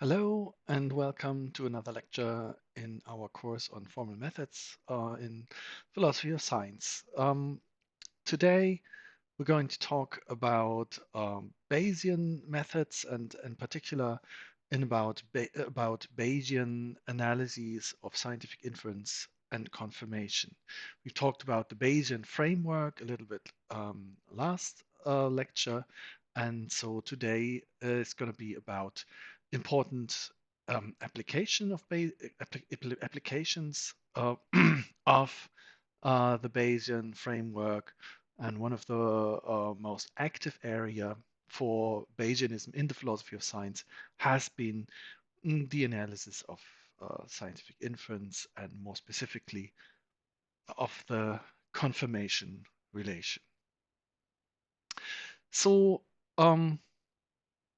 Hello and welcome to another lecture in our course on formal methods in philosophy of science. Today we're going to talk about Bayesian methods and in particular about Bayesian analyses of scientific inference and confirmation. We've talked about the Bayesian framework a little bit last lecture, and so today is going to be about important application of applications of the Bayesian framework, and one of the most active area for Bayesianism in the philosophy of science has been the analysis of scientific inference and more specifically of the confirmation relation. So,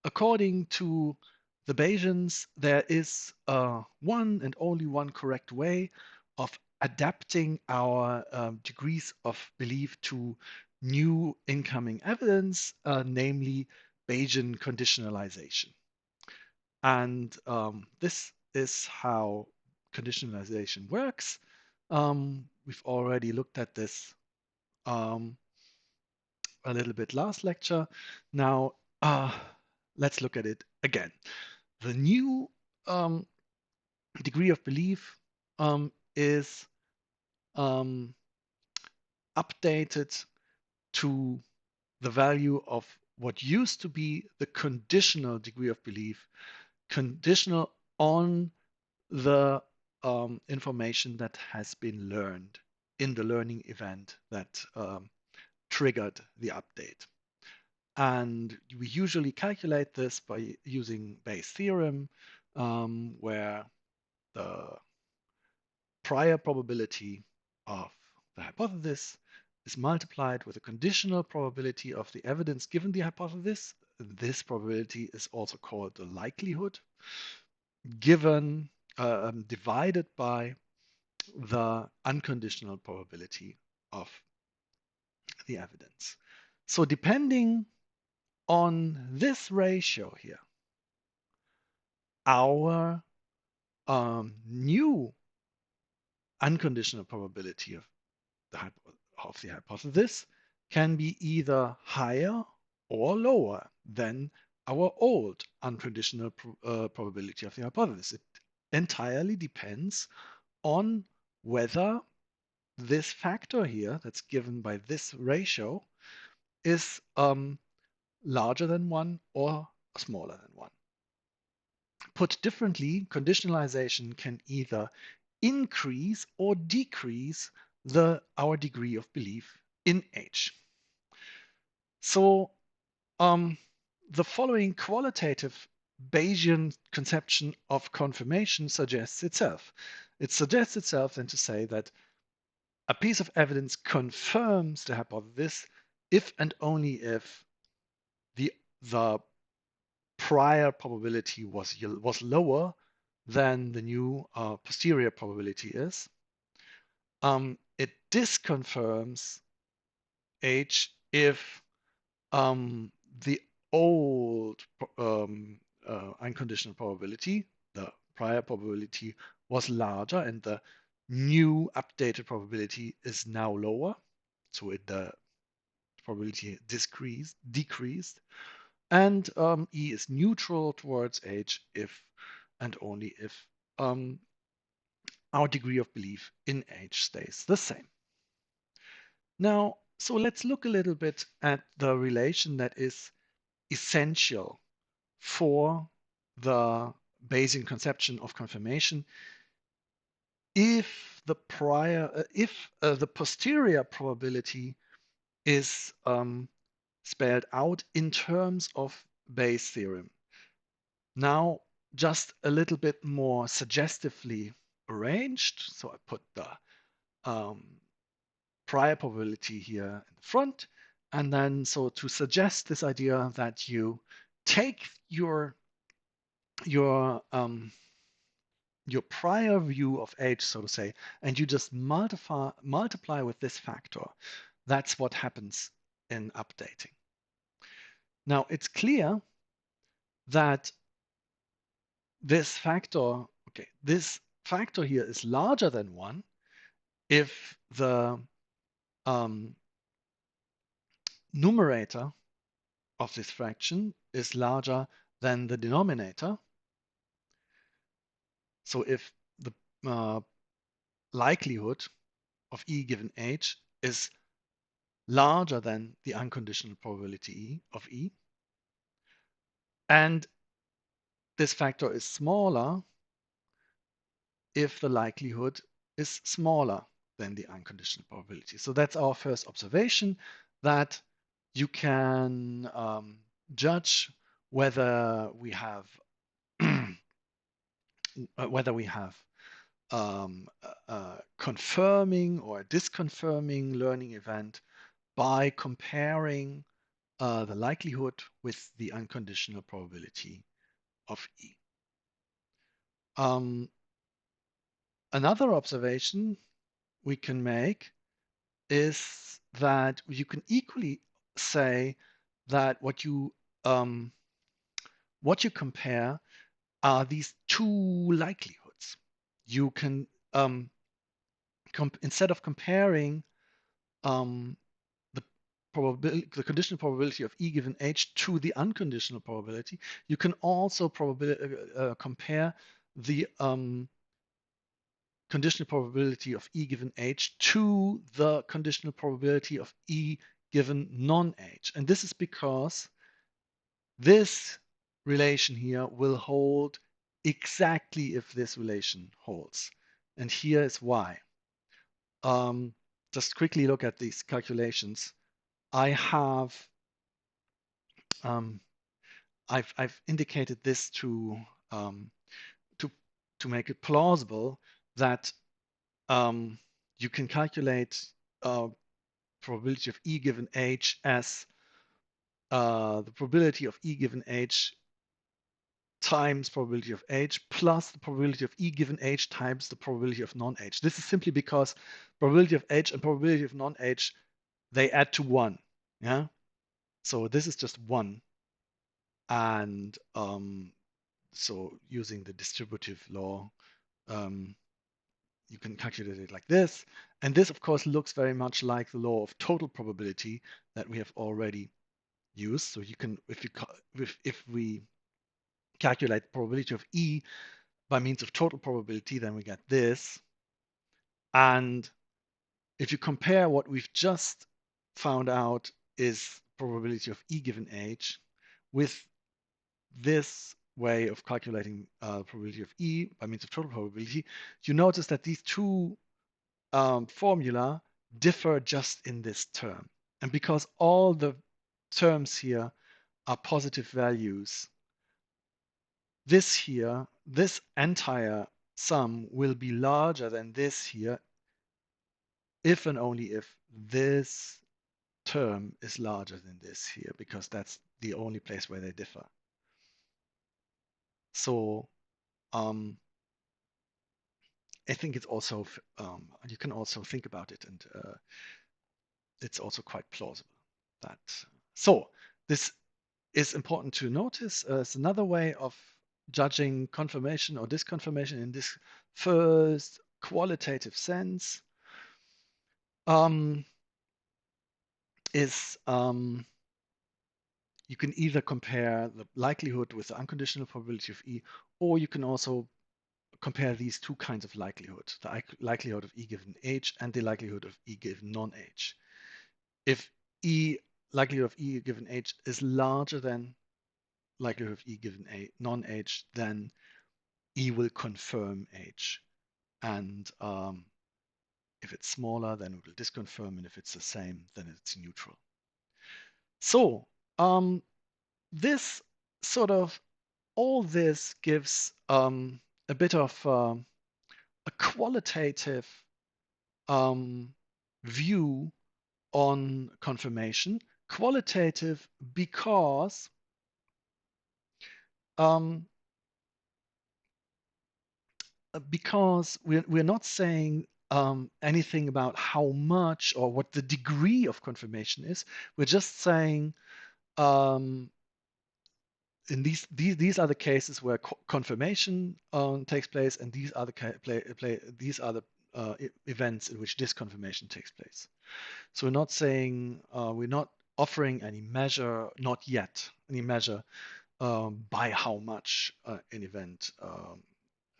according to the Bayesians, there is one and only one correct way of adapting our degrees of belief to new incoming evidence, namely Bayesian conditionalization. And this is how conditionalization works. We've already looked at this um, a little bit last lecture. Now, let's look at it again. The new degree of belief is um, updated to the value of what used to be the conditional degree of belief, conditional on the information that has been learned in the learning event that triggered the update. And we usually calculate this by using Bayes' theorem, where the prior probability of the hypothesis is multiplied with a conditional probability of the evidence given the hypothesis. This probability is also called the likelihood, given divided by the unconditional probability of the evidence. So depending on this ratio here, our new unconditional probability of the hypothesis can be either higher or lower than our old unconditional probability of the hypothesis. It entirely depends on whether this factor here that's given by this ratio is larger than 1 or smaller than 1. Put differently, conditionalization can either increase or decrease our degree of belief in H. So the following qualitative Bayesian conception of confirmation suggests itself. It suggests itself then to say that a piece of evidence confirms the hypothesis if and only if the prior probability was lower than the new posterior probability is. It disconfirms H if the old unconditional probability, the prior probability, was larger and the new updated probability is now lower. So the probability decreased. And E is neutral towards H if and only if our degree of belief in H stays the same. Now, so let's look a little bit at the relation that is essential for the Bayesian conception of confirmation. If the posterior probability is spelled out in terms of Bayes' theorem. Now, just a little bit more suggestively arranged. So I put the prior probability here in the front. And then, so to suggest this idea that you take your prior view of H, so to say, and you just multiply with this factor. That's what happens in updating. Now, it's clear that this factor, okay, this factor here is larger than 1 if the numerator of this fraction is larger than the denominator. So if the likelihood of E given H is larger than the unconditional probability of E, and this factor is smaller if the likelihood is smaller than the unconditional probability. So that's our first observation, that you can judge whether we have a confirming or a disconfirming learning event by comparing the likelihood with the unconditional probability of E. Another observation we can make is that you can equally say that what you compare are these two likelihoods. You can instead of comparing the conditional probability of E given H to the unconditional probability, you can also compare the conditional probability of E given H to the conditional probability of E given non-H. And this is because this relation here will hold exactly if this relation holds. And here is why. Just quickly look at these calculations. I have I've indicated this to make it plausible that you can calculate probability of E given H as the probability of E given H times probability of H plus the probability of E given H times the probability of non-H. This is simply because probability of H and probability of non-H, they add to 1. Yeah. So this is just 1. And so using the distributive law, you can calculate it like this. And this, of course, looks very much like the law of total probability that we have already used. So you can, if we calculate probability of E by means of total probability, then we get this. And if you compare what we've just found out is probability of E given H with this way of calculating probability of E by means of total probability, you notice that these two formula differ just in this term. And because all the terms here are positive values, this entire sum will be larger than this here if and only if this term is larger than this here, because that's the only place where they differ. So I think it's also, you can also think about it, and it's also quite plausible that. So this is important to notice. It's another way of judging confirmation or disconfirmation in this first qualitative sense. You can either compare the likelihood with the unconditional probability of E, or you can also compare these two kinds of likelihood, the likelihood of E given H and the likelihood of E given non-H. If likelihood of E given H is larger than likelihood of E given non-H, then E will confirm H. And if it's smaller, then it will disconfirm, and if it's the same, then it's neutral. So this sort of, all this gives a bit of a qualitative view on confirmation. Qualitative because we're not saying anything about how much or what the degree of confirmation is. We're just saying these are the cases where confirmation takes place, and these are the events in which disconfirmation takes place. So we're not saying we're not offering any measure, not yet any measure by how much an event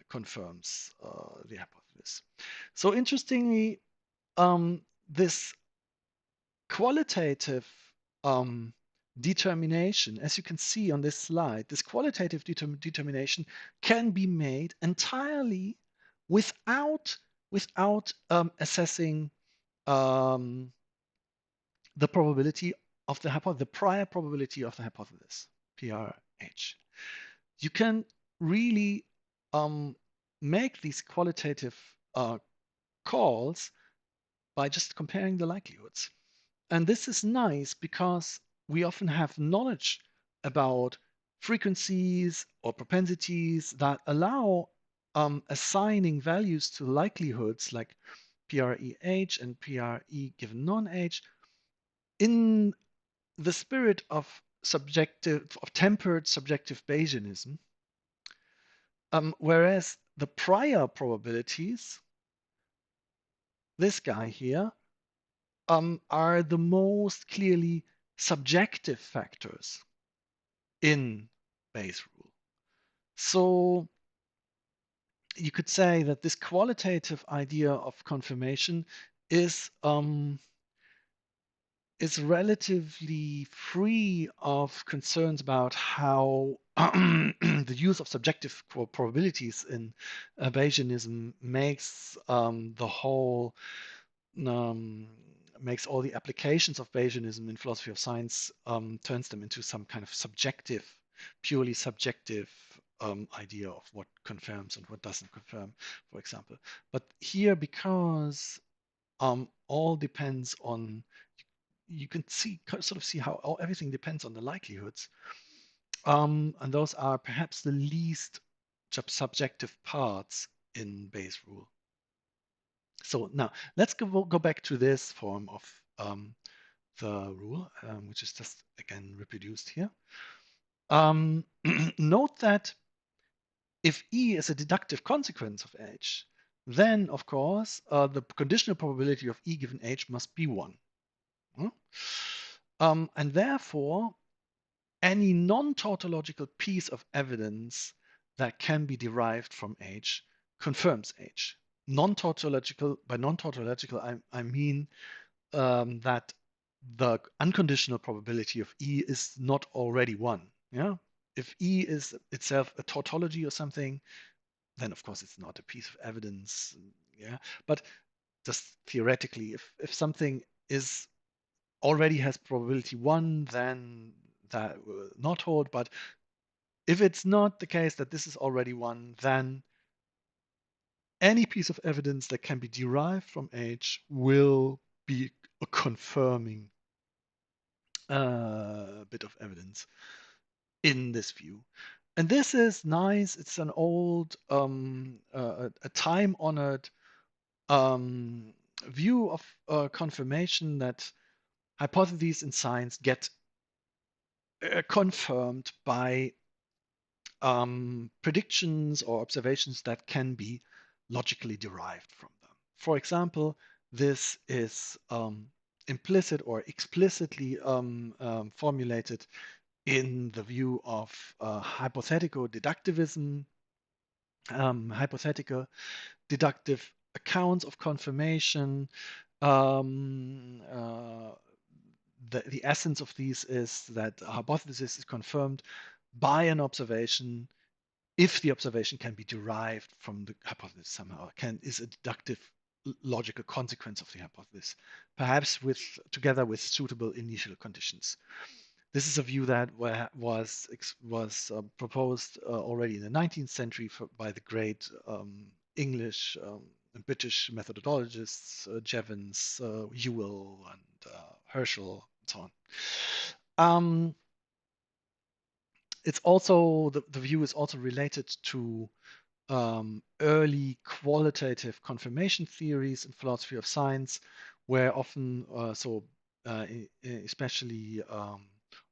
confirms the hypothesis. So interestingly, this qualitative determination, as you can see on this slide, this qualitative determination can be made entirely without assessing the probability of the prior probability of the hypothesis, PRH. You can really make these qualitative calls by just comparing the likelihoods. And this is nice because we often have knowledge about frequencies or propensities that allow assigning values to likelihoods like PREH and PRE given non-H in the spirit of tempered subjective Bayesianism, whereas the prior probabilities, this guy here, are the most clearly subjective factors in Bayes' rule. So you could say that this qualitative idea of confirmation is relatively free of concerns about how the use of subjective probabilities in Bayesianism makes the whole makes all the applications of Bayesianism in philosophy of science, turns them into some kind of subjective, purely subjective idea of what confirms and what doesn't confirm, for example. But here, because all depends on, you can sort of see how everything depends on the likelihoods. And those are perhaps the least subjective parts in Bayes' rule. So now let's go back to this form of the rule, which is just again reproduced here. Note that if E is a deductive consequence of H, then of course the conditional probability of E given H must be 1. And therefore, any non-tautological piece of evidence that can be derived from H confirms H. Non-tautological, by non-tautological, I mean that the unconditional probability of E is not already 1. Yeah. If E is itself a tautology or something, then of course it's not a piece of evidence. Yeah. But just theoretically, if something is already has probability 1, then that will not hold. But if it's not the case that this is already 1, then any piece of evidence that can be derived from H will be a confirming bit of evidence in this view. And this is nice. It's an old, a time-honored view of confirmation that hypotheses in science get confirmed by predictions or observations that can be logically derived from them. For example, this is implicit or explicitly formulated in the view of hypothetical deductivism, hypothetical deductive accounts of confirmation. The essence of these is that a hypothesis is confirmed by an observation if the observation can be derived from the hypothesis somehow, is a deductive logical consequence of the hypothesis, perhaps together with suitable initial conditions. This is a view that was proposed already in the 19th century by the great English and British methodologists Jevons, Ewell, and Herschel, and so on. It's also the view is also related to early qualitative confirmation theories in philosophy of science, where often especially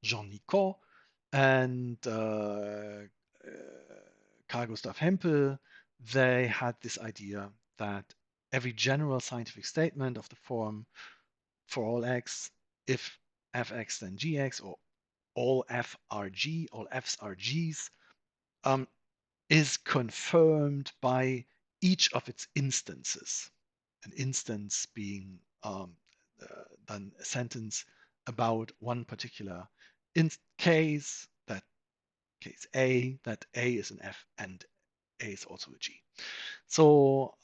Jean Nicot and Carl Gustav Hempel, they had this idea that every general scientific statement of the form for all x, if fx then gx, or all f are g, all f's are g's, is confirmed by each of its instances. An instance being then a sentence about one particular case, that case A, that A is an F and A is also a G. So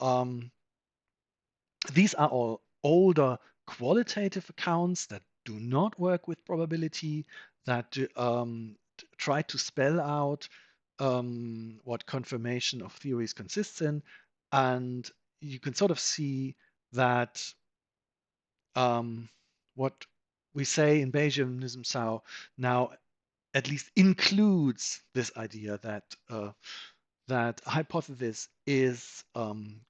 these are all older qualitative accounts that do not work with probability, that try to spell out what confirmation of theories consists in. And you can sort of see that what we say in Bayesianism now at least includes this idea that that a hypothesis is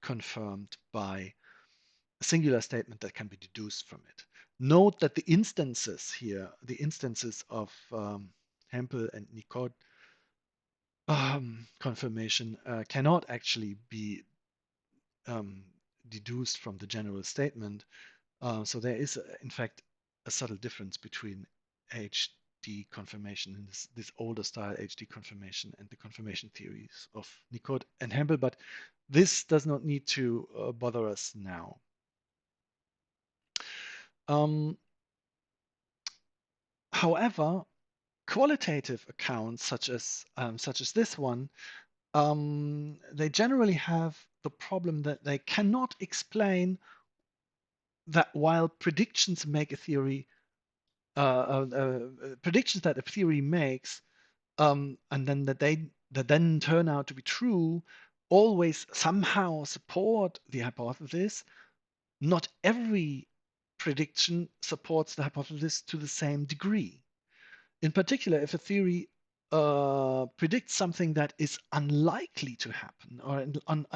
confirmed by a singular statement that can be deduced from it. Note that the instances here, the instances of Hempel and Nicod confirmation cannot actually be deduced from the general statement. So there is, in fact, a subtle difference between HD confirmation and this older style HD confirmation and the confirmation theories of Nicod and Hempel, but this does not need to bother us now. However, qualitative accounts such as this one, they generally have the problem that they cannot explain that while predictions make a theory, predictions that a theory makes, and then that then turn out to be true, always somehow support the hypothesis. Not every prediction supports the hypothesis to the same degree. In particular, if a theory predicts something that is unlikely to happen, or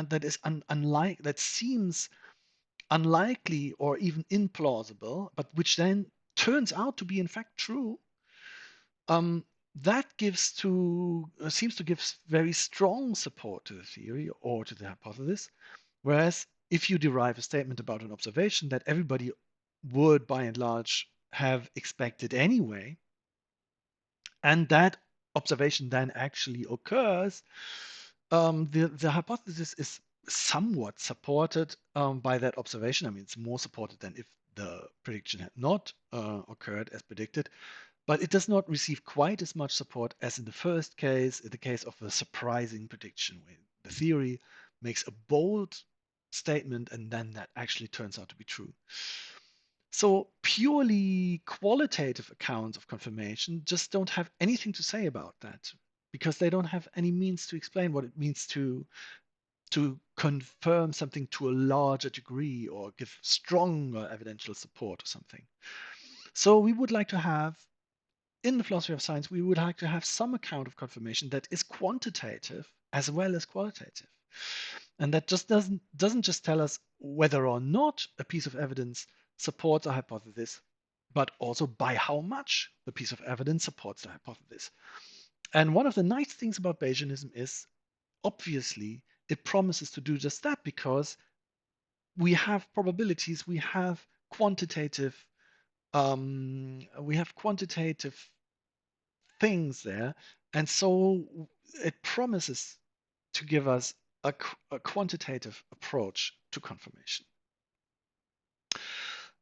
that seems unlikely or even implausible, but which then turns out to be in fact true, that seems to give very strong support to the theory or to the hypothesis. Whereas if you derive a statement about an observation that everybody would, by and large, have expected anyway, and that observation then actually occurs, the hypothesis is somewhat supported by that observation. I mean, it's more supported than if the prediction had not occurred as predicted, but it does not receive quite as much support as in the first case, in the case of a surprising prediction, where the theory makes a bold statement and then that actually turns out to be true. So purely qualitative accounts of confirmation just don't have anything to say about that, because they don't have any means to explain what it means to confirm something to a larger degree or give stronger evidential support or something. So we would like to have, in the philosophy of science, we would like to have some account of confirmation that is quantitative as well as qualitative. And that just doesn't just tell us whether or not a piece of evidence supports a hypothesis, but also by how much the piece of evidence supports the hypothesis. And one of the nice things about Bayesianism is, obviously, it promises to do just that, because we have probabilities, we have quantitative things there, and so it promises to give us a quantitative approach to confirmation.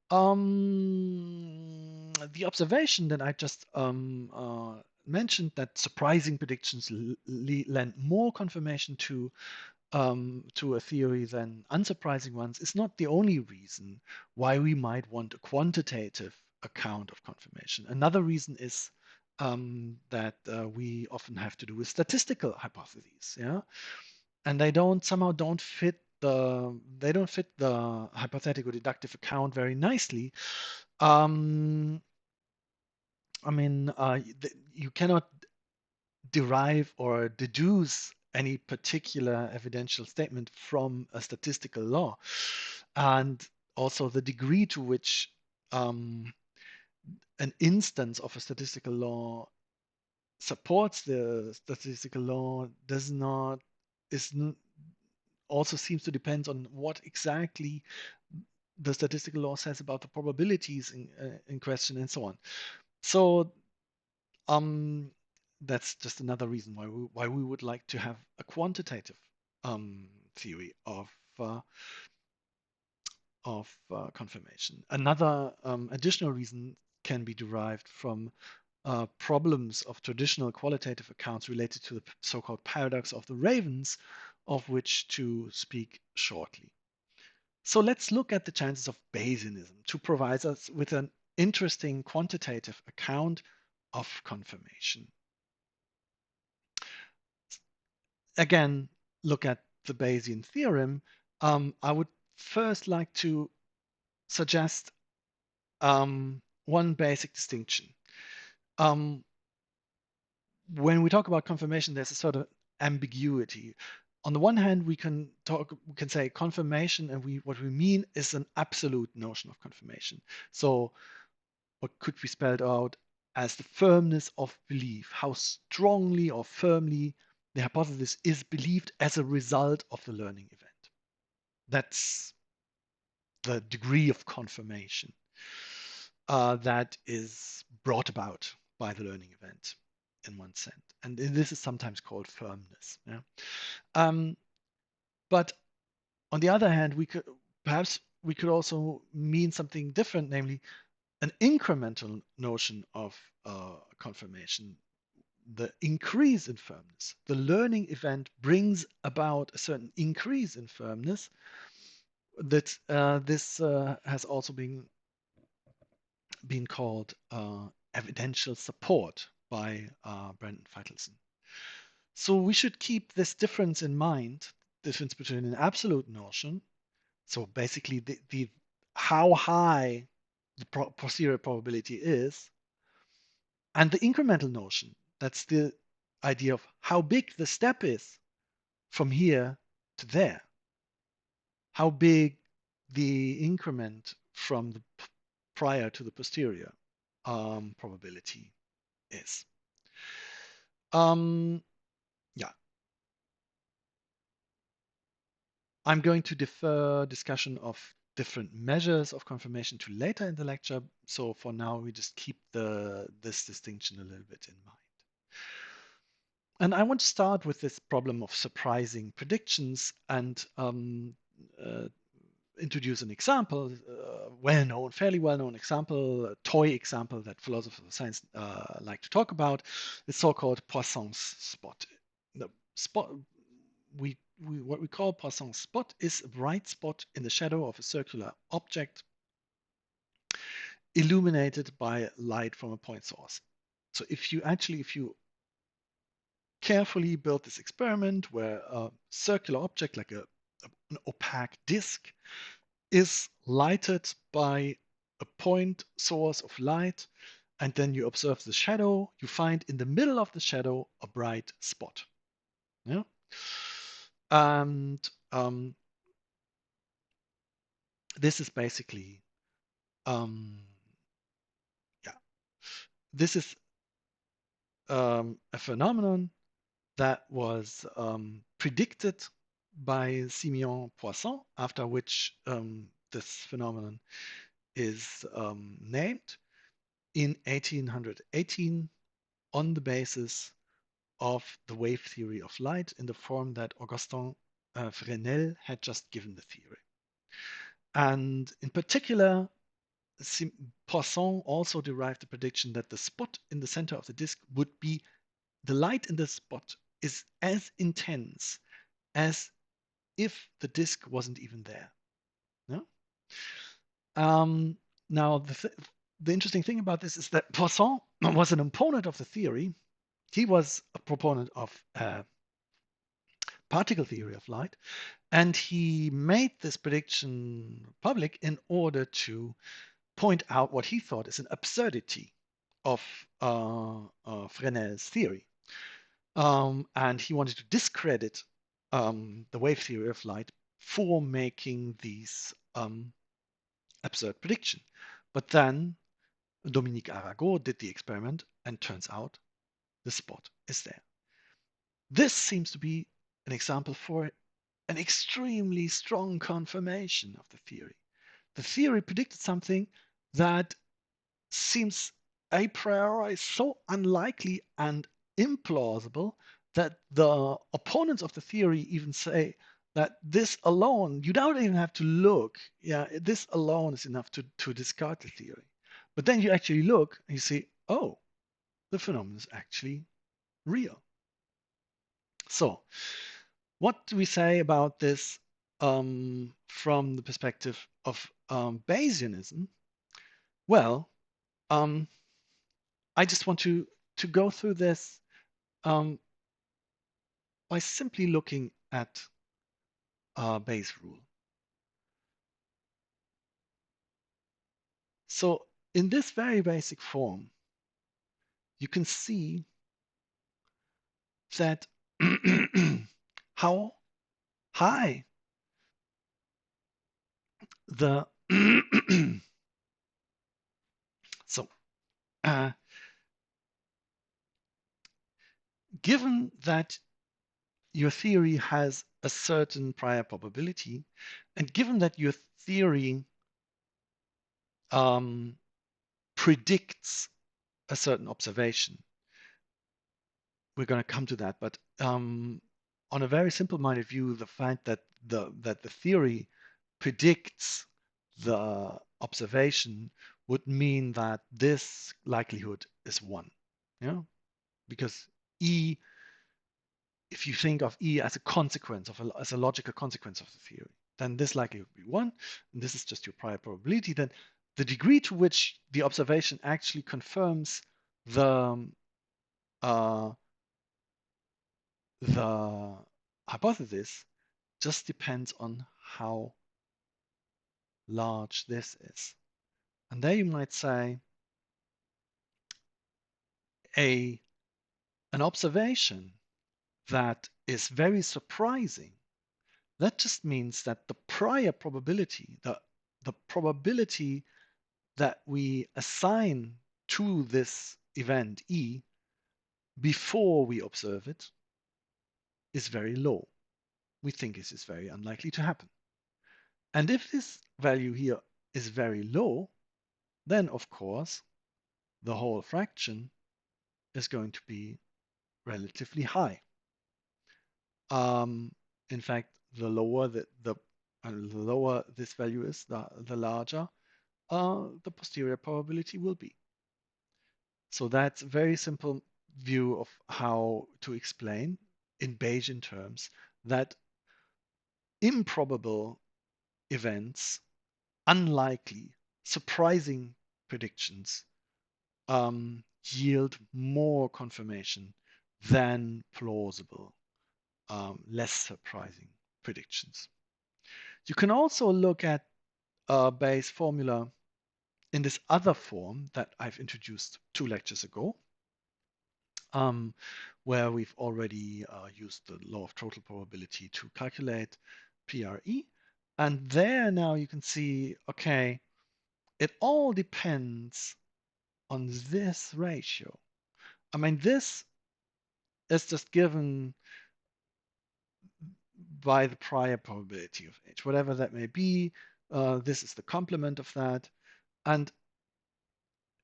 The observation that I just mentioned, that surprising predictions lend more confirmation to a theory than unsurprising ones, is not the only reason why we might want a quantitative account of confirmation. Another reason is that we often have to do with statistical hypotheses, yeah, and they don't fit the hypothetical deductive account very nicely. I mean, you cannot derive or deduce any particular evidential statement from a statistical law, and also the degree to which an instance of a statistical law supports the statistical law also seems to depend on what exactly the statistical law says about the probabilities in question and so on. So um, that's just another reason why we would like to have a quantitative theory uh, of confirmation. Another additional reason can be derived from problems of traditional qualitative accounts related to the so-called paradox of the ravens, of which to speak shortly. So let's look at the chances of Bayesianism to provide us with an interesting quantitative account of confirmation. Again, look at the Bayesian theorem. I would first like to suggest one basic distinction. When we talk about confirmation, there's a sort of ambiguity. On the one hand, we can say confirmation, and what we mean is an absolute notion of confirmation. So what could be spelled out as the firmness of belief, how strongly or firmly the hypothesis is believed as a result of the learning event. That's the degree of confirmation that is brought about by the learning event in one sense. And this is sometimes called firmness. Yeah? But on the other hand, we could also mean something different, namely an incremental notion of confirmation, the increase in firmness. The learning event brings about a certain increase in firmness. That this has also been called evidential support by Brandon Feitelson. So we should keep this difference in mind, difference between an absolute notion, so basically the how high the posterior probability is, and the incremental notion. That's the idea of how big the step is from here to there, how big the increment from the prior to the posterior probability is. Yeah, I'm going to defer discussion of different measures of confirmation to later in the lecture. So for now, we just keep this distinction a little bit in mind. And I want to start with this problem of surprising predictions and introduce an example, well-known, fairly well-known example, a toy example that philosophers of science like to talk about, the so-called Poisson's spot. The spot what we call Poisson's spot is a bright spot in the shadow of a circular object illuminated by light from a point source. So if you carefully build this experiment where a circular object like an opaque disk is lighted by a point source of light, and then you observe the shadow, you find in the middle of the shadow a bright spot. Yeah? And this is basically, yeah, this is a phenomenon that was predicted by Simeon Poisson, after which this phenomenon is named in 1818 on the basis of the wave theory of light in the form that Augustin Fresnel had just given the theory. And in particular, Poisson also derived the prediction that the spot in the center of the disk would be the light in the spot is as intense as if the disk wasn't even there. No? Now, the interesting thing about this is that Poisson was an opponent of the theory. He was a proponent of particle theory of light, and he made this prediction public in order to point out what he thought is an absurdity of Fresnel's theory. And he wanted to discredit the wave theory of light for making these absurd prediction. But then Dominique Arago did the experiment, and turns out the spot is there. This seems to be an example for an extremely strong confirmation of the theory. The theory predicted something that seems a priori so unlikely and implausible that the opponents of the theory even say that this alone, you don't even have to look, this alone is enough to discard the theory. But then you actually look and you see, oh, the phenomenon is actually real. So, what do we say about this from the perspective of Bayesianism? Well, I just want to go through this by simply looking at Bayes' rule. So in this very basic form, you can see that how high the so given that your theory has a certain prior probability, and given that your theory predicts a certain observation, we're going to come to that, but on a very simple-minded view, the fact that the theory predicts the observation would mean that this likelihood is 1. Yeah, because E, if you think of E as a consequence as a logical consequence of the theory, then this likelihood would be 1, and this is just your prior probability. Then the degree to which the observation actually confirms the hypothesis just depends on how large this is. And there you might say an observation that is very surprising, that just means that the prior probability, the probability that we assign to this event E before we observe it is very low. We think this is very unlikely to happen. And if this value here is very low, then of course the whole fraction is going to be relatively high. In fact, the lower the lower this value is, the larger the posterior probability will be. So that's a very simple view of how to explain in Bayesian terms that improbable events, unlikely, surprising predictions yield more confirmation than plausible, less surprising predictions. You can also look at Bayes' formula in this other form that I've introduced 2 lectures ago, where we've already used the law of total probability to calculate PRE. And there now you can see, okay, it all depends on this ratio. I mean, this is just given by the prior probability of H, whatever that may be. This is the complement of that. And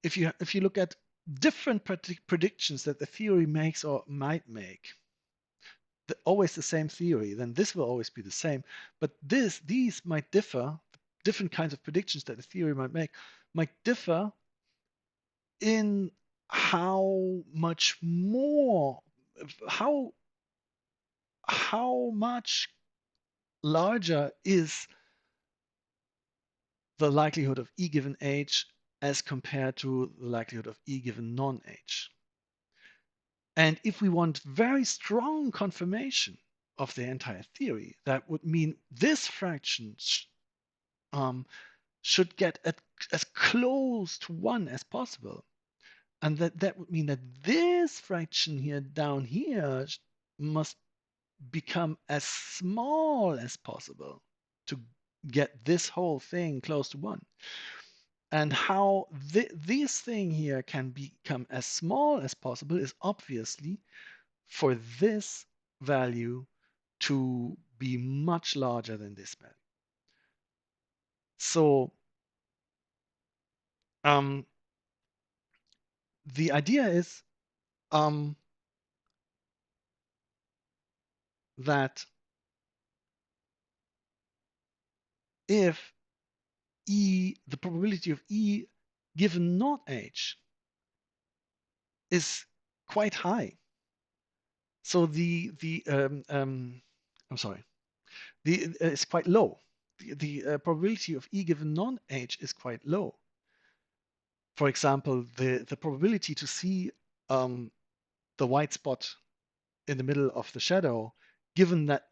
if you look at different predictions that the theory makes or might make, always the same theory, then this will always be the same. But these might differ. Different kinds of predictions that the theory might make might differ in how much more, how much larger is the likelihood of E given H as compared to the likelihood of E given non-H. And if we want very strong confirmation of the entire theory, that would mean this fraction should get as close to 1 as possible. And that would mean that this fraction here down here must become as small as possible to get this whole thing close to 1. And how this thing here can become as small as possible is obviously for this value to be much larger than this value. So the idea is that if the probability of E given not H is quite high, so I'm sorry, it's quite low. The probability of E given non-H is quite low. For example, the probability to see the white spot in the middle of the shadow, given that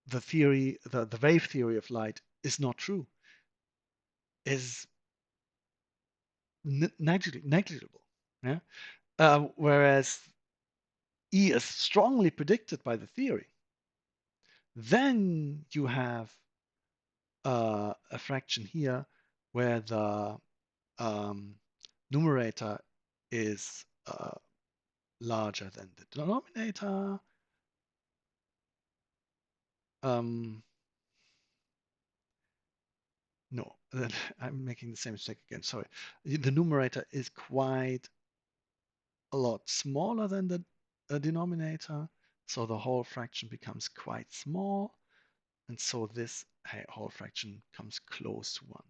the theory, the wave theory of light is not true, is negligible. Yeah? Whereas E is strongly predicted by the theory. Then you have a fraction here where the numerator is larger than the denominator. No, I'm making the same mistake again. Sorry. The numerator is quite a lot smaller than the denominator. So the whole fraction becomes quite small. And so this whole fraction comes close to 1.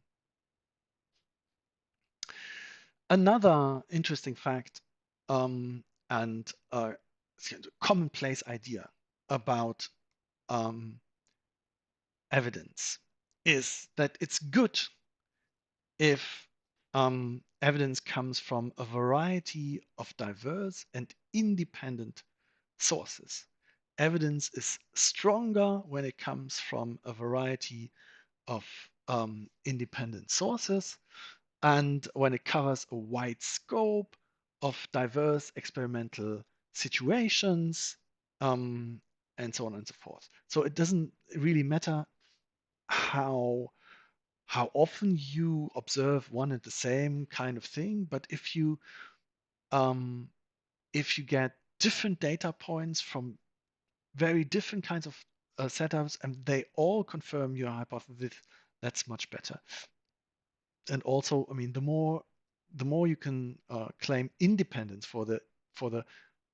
Another interesting fact and a commonplace idea about evidence is that it's good if evidence comes from a variety of diverse and independent sources. Evidence is stronger when it comes from a variety of independent sources and when it covers a wide scope of diverse experimental situations and so on and so forth. So it doesn't really matter how often you observe one and the same kind of thing, but if you get different data points from very different kinds of setups and they all confirm your hypothesis, that's much better. And also, I mean, the more you can claim independence for the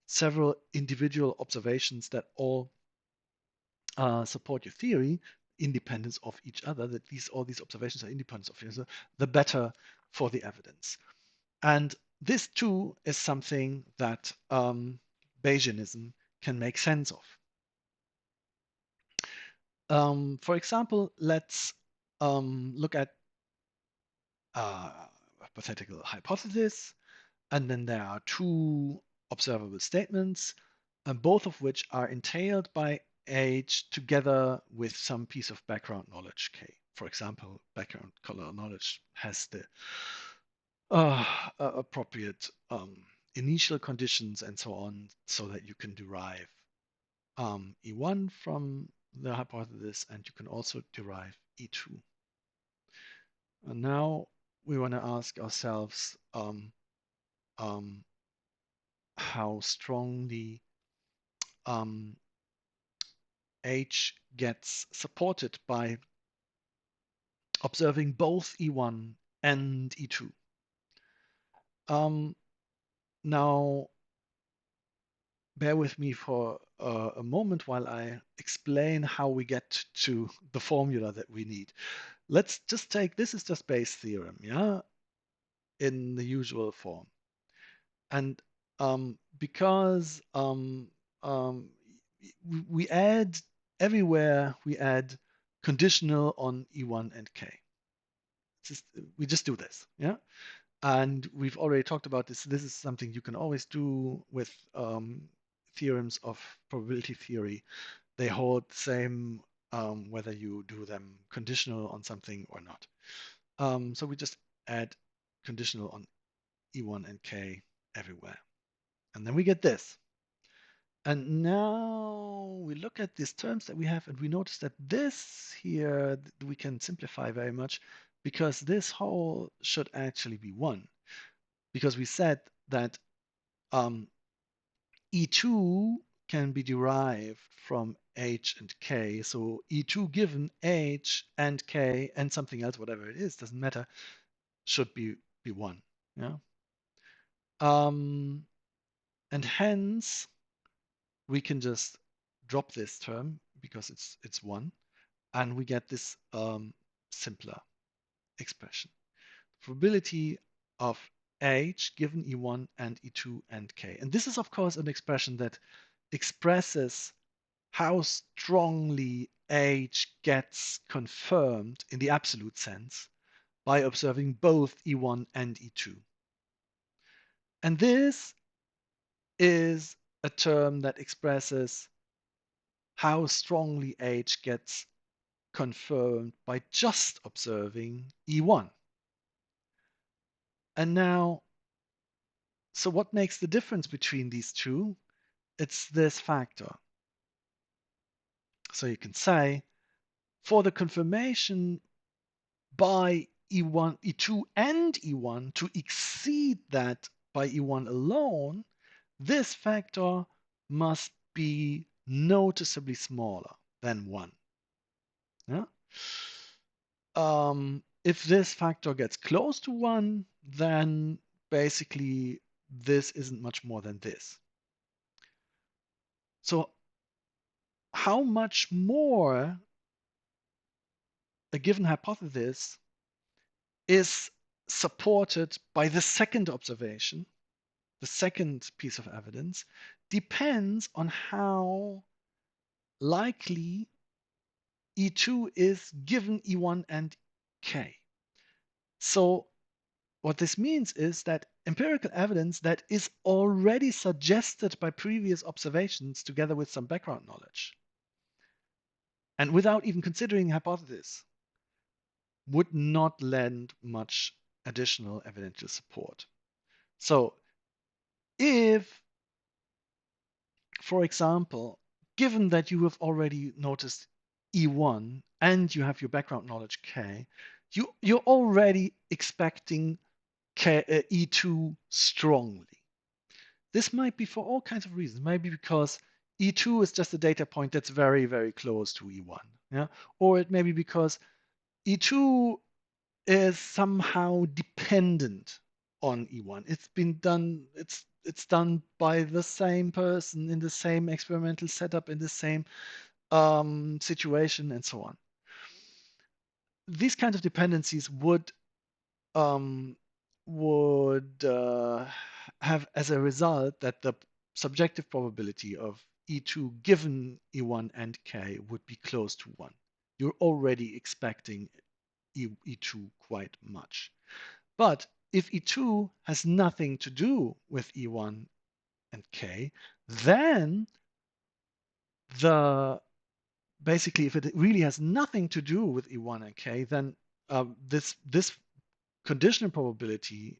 several individual observations that all support your theory, independence of each other, that all these observations are independent of each other, the better for the evidence. And this too is something that Bayesianism can make sense of. For example, let's look at a hypothetical hypothesis, and then there are two observable statements, and both of which are entailed by H together with some piece of background knowledge K. For example, background color knowledge has the appropriate initial conditions and so on, so that you can derive E1 from the hypothesis, and you can also derive E2. And now we want to ask ourselves how strongly H gets supported by observing both E1 and E2. Now, bear with me for a moment while I explain how we get to the formula that we need. Let's just take, this is just Bayes' theorem, yeah, in the usual form. And because we add, everywhere we add conditional on E1 and K. We just do this, yeah? And we've already talked about this. This is something you can always do with theorems of probability theory. They hold the same whether you do them conditional on something or not. So we just add conditional on E1 and K everywhere. And then we get this. And now we look at these terms that we have and we notice that this here, we can simplify very much. because this whole should actually be 1. Because we said that E2 can be derived from H and K. So E2 given H and K and something else, whatever it is, doesn't matter, should be 1. Yeah. And hence we can just drop this term because it's 1, and we get this simpler expression. Probability of H given E1 and E2 and K. And this is, of course, an expression that expresses how strongly H gets confirmed in the absolute sense by observing both E1 and E2. And this is a term that expresses how strongly H gets confirmed by just observing E1. And now, so what makes the difference between these two? It's this factor. So you can say, for the confirmation by E1, E2 and E1 to exceed that by E1 alone, this factor must be noticeably smaller than 1. Yeah? If this factor gets close to 1, then basically this isn't much more than this. So how much more a given hypothesis is supported by the second observation, the second piece of evidence, depends on how likely E2 is given E1 and K. So what this means is that empirical evidence that is already suggested by previous observations together with some background knowledge, and without even considering hypothesis, would not lend much additional evidential support. So if, for example, given that you have already noticed E1 and you have your background knowledge K, you're already expecting E2 strongly. This might be for all kinds of reasons. Maybe because E2 is just a data point that's very, very close to E1. Yeah? Or it may be because E2 is somehow dependent on E1. It's been done, it's done by the same person in the same experimental setup, in the same situation, and so on. These kinds of dependencies would um, have as a result that the subjective probability of E2 given E1 and K would be close to 1. You're already expecting E2 quite much. But if E2 has nothing to do with E1 and K, then basically if it really has nothing to do with E1 and K, then this conditional probability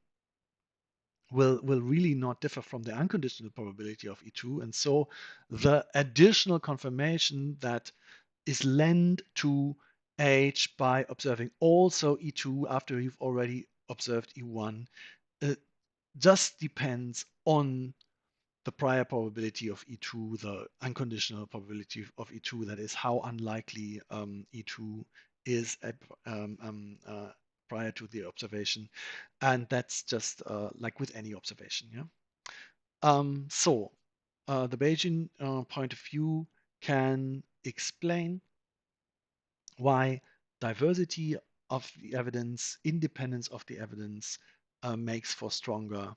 will really not differ from the unconditional probability of E2. And so the additional confirmation that is lent to H by observing also E2 after you've already observed E1 just depends on the prior probability of E2, the unconditional probability of E2, that is how unlikely E2 is prior to the observation. And that's just like with any observation. Yeah. So the Bayesian point of view can explain why diversity of the evidence, independence of the evidence makes for stronger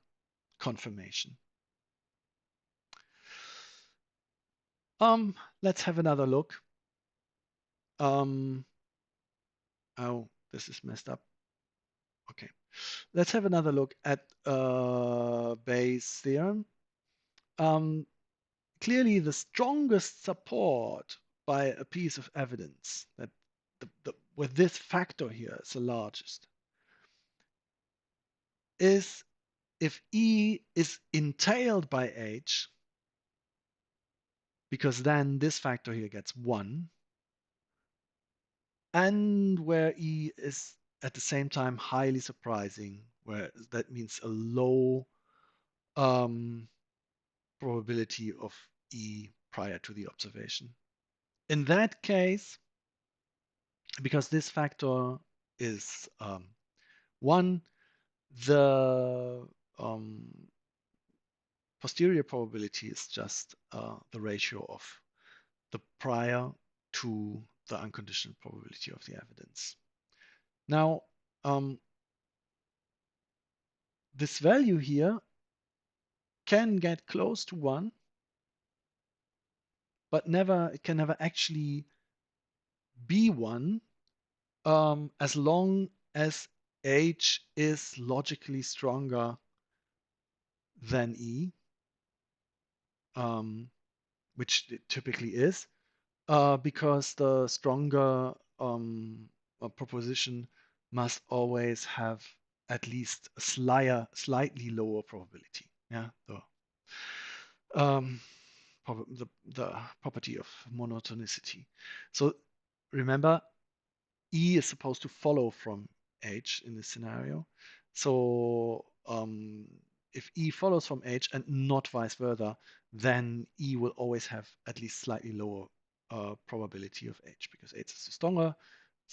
confirmation. Let's have another look. Oh, this is messed up. Okay. Let's have another look at Bayes' theorem. Clearly, the strongest support by a piece of evidence that with this factor here is the largest is if E is entailed by H, because then this factor here gets 1, and where E is at the same time highly surprising, where that means a low um, probability of E prior to the observation. In that case, because this factor is 1, the posterior probability is just the ratio of the prior to the unconditional probability of the evidence. Now, this value here can get close to 1, but it can never actually be 1 as long as H is logically stronger than E, which it typically is, because the stronger proposition must always have at least a slightly lower probability. Yeah, um, the property of monotonicity. So remember, E is supposed to follow from H in this scenario. So if E follows from H and not vice versa, then E will always have at least slightly lower probability of H, because H is the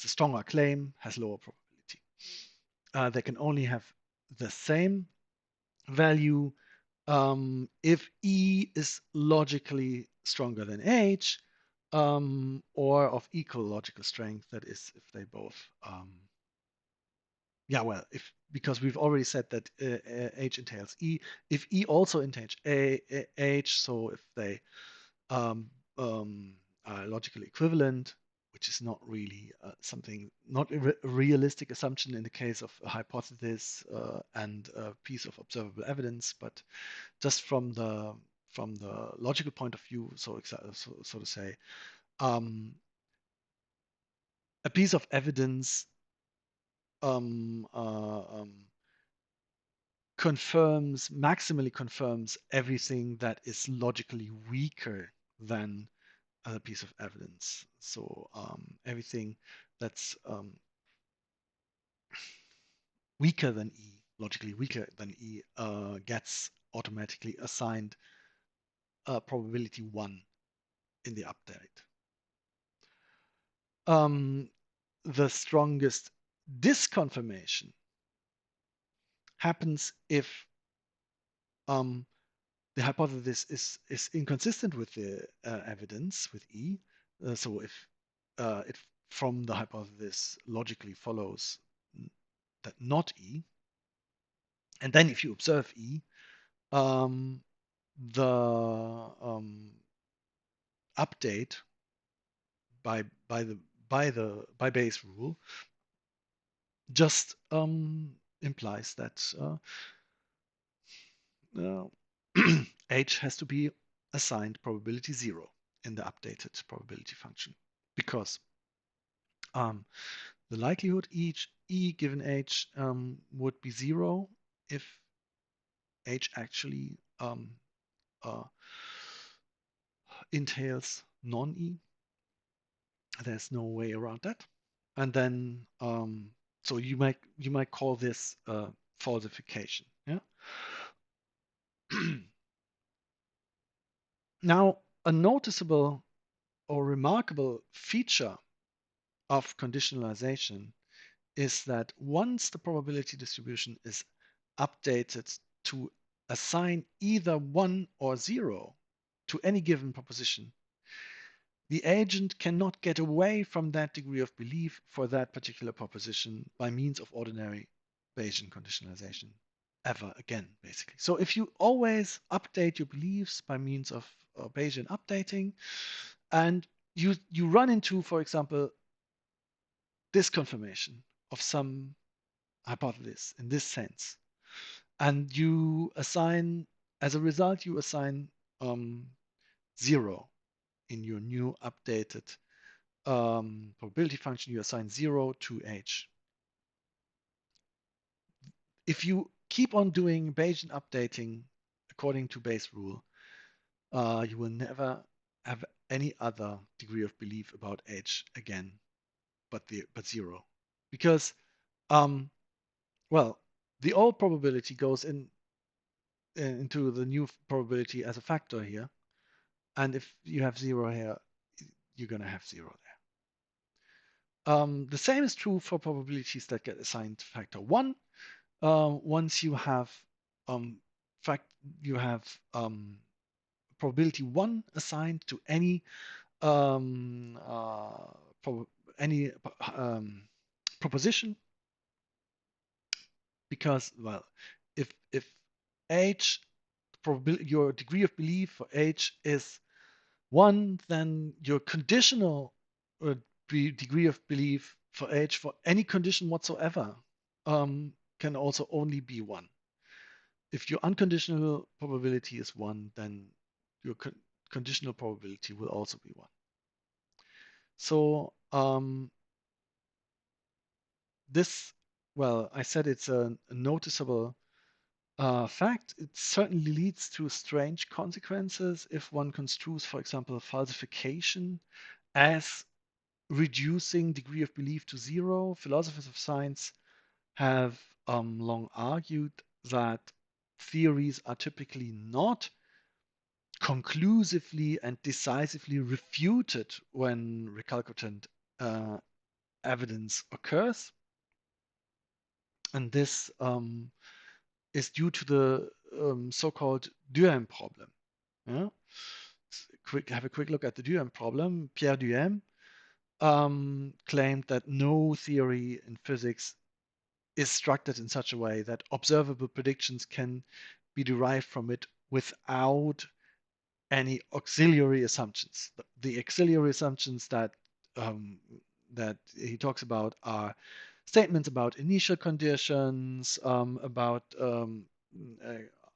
stronger claim, has lower probability. They can only have the same value if E is logically stronger than H, or of equal logical strength. That is, if they both, because we've already said that H entails E. If E also entails H, so if they are logically equivalent, which is not really not a realistic assumption in the case of a hypothesis and a piece of observable evidence, but just from the logical point of view, so to say, a piece of evidence maximally confirms everything that is logically weaker than a piece of evidence. So everything that's weaker than E, logically weaker than E, gets automatically assigned probability 1 in the update. The strongest disconfirmation happens if the hypothesis is inconsistent with the evidence, with E. So if it from the hypothesis logically follows that not E, and then if you observe E, the update by Bayes rule just implies that H has to be assigned probability 0 in the updated probability function, because the likelihood E given H would be 0 if H actually entails non-E. There's no way around that. And then, so you might call this falsification. Yeah. Now, a noticeable or remarkable feature of conditionalization is that once the probability distribution is updated to assign either 1 or 0 to any given proposition, the agent cannot get away from that degree of belief for that particular proposition by means of ordinary Bayesian conditionalization ever again, basically. So if you always update your beliefs by means of Bayesian updating, and you run into, for example, disconfirmation of some hypothesis in this sense, and you assign, as a result, you assign 0 in your new updated probability function, you assign 0 to H. If you keep on doing Bayesian updating according to Bayes' rule, you will never have any other degree of belief about H again, but 0, because Well, the old probability goes into the new probability as a factor here. And if you have 0 here, you're going to have 0 there. The same is true for probabilities that get assigned factor 1. Once you have fact you have probability 1 assigned to any any proposition, because, well, if h your degree of belief for h is 1, then your conditional degree of belief for h for any condition whatsoever can also only be 1. If your unconditional probability is 1, then your conditional probability will also be 1. So this, well, I said it's a noticeable fact. It certainly leads to strange consequences if one construes, for example, falsification as reducing degree of belief to 0. Philosophers of science have long argued that theories are typically not conclusively and decisively refuted when recalcitrant evidence occurs. And this is due to the so-called Duhem problem. Yeah? Have a quick look at the Duhem problem. Pierre Duhem claimed that no theory in physics is structured in such a way that observable predictions can be derived from it without any auxiliary assumptions. The auxiliary assumptions that that he talks about are statements about initial conditions, about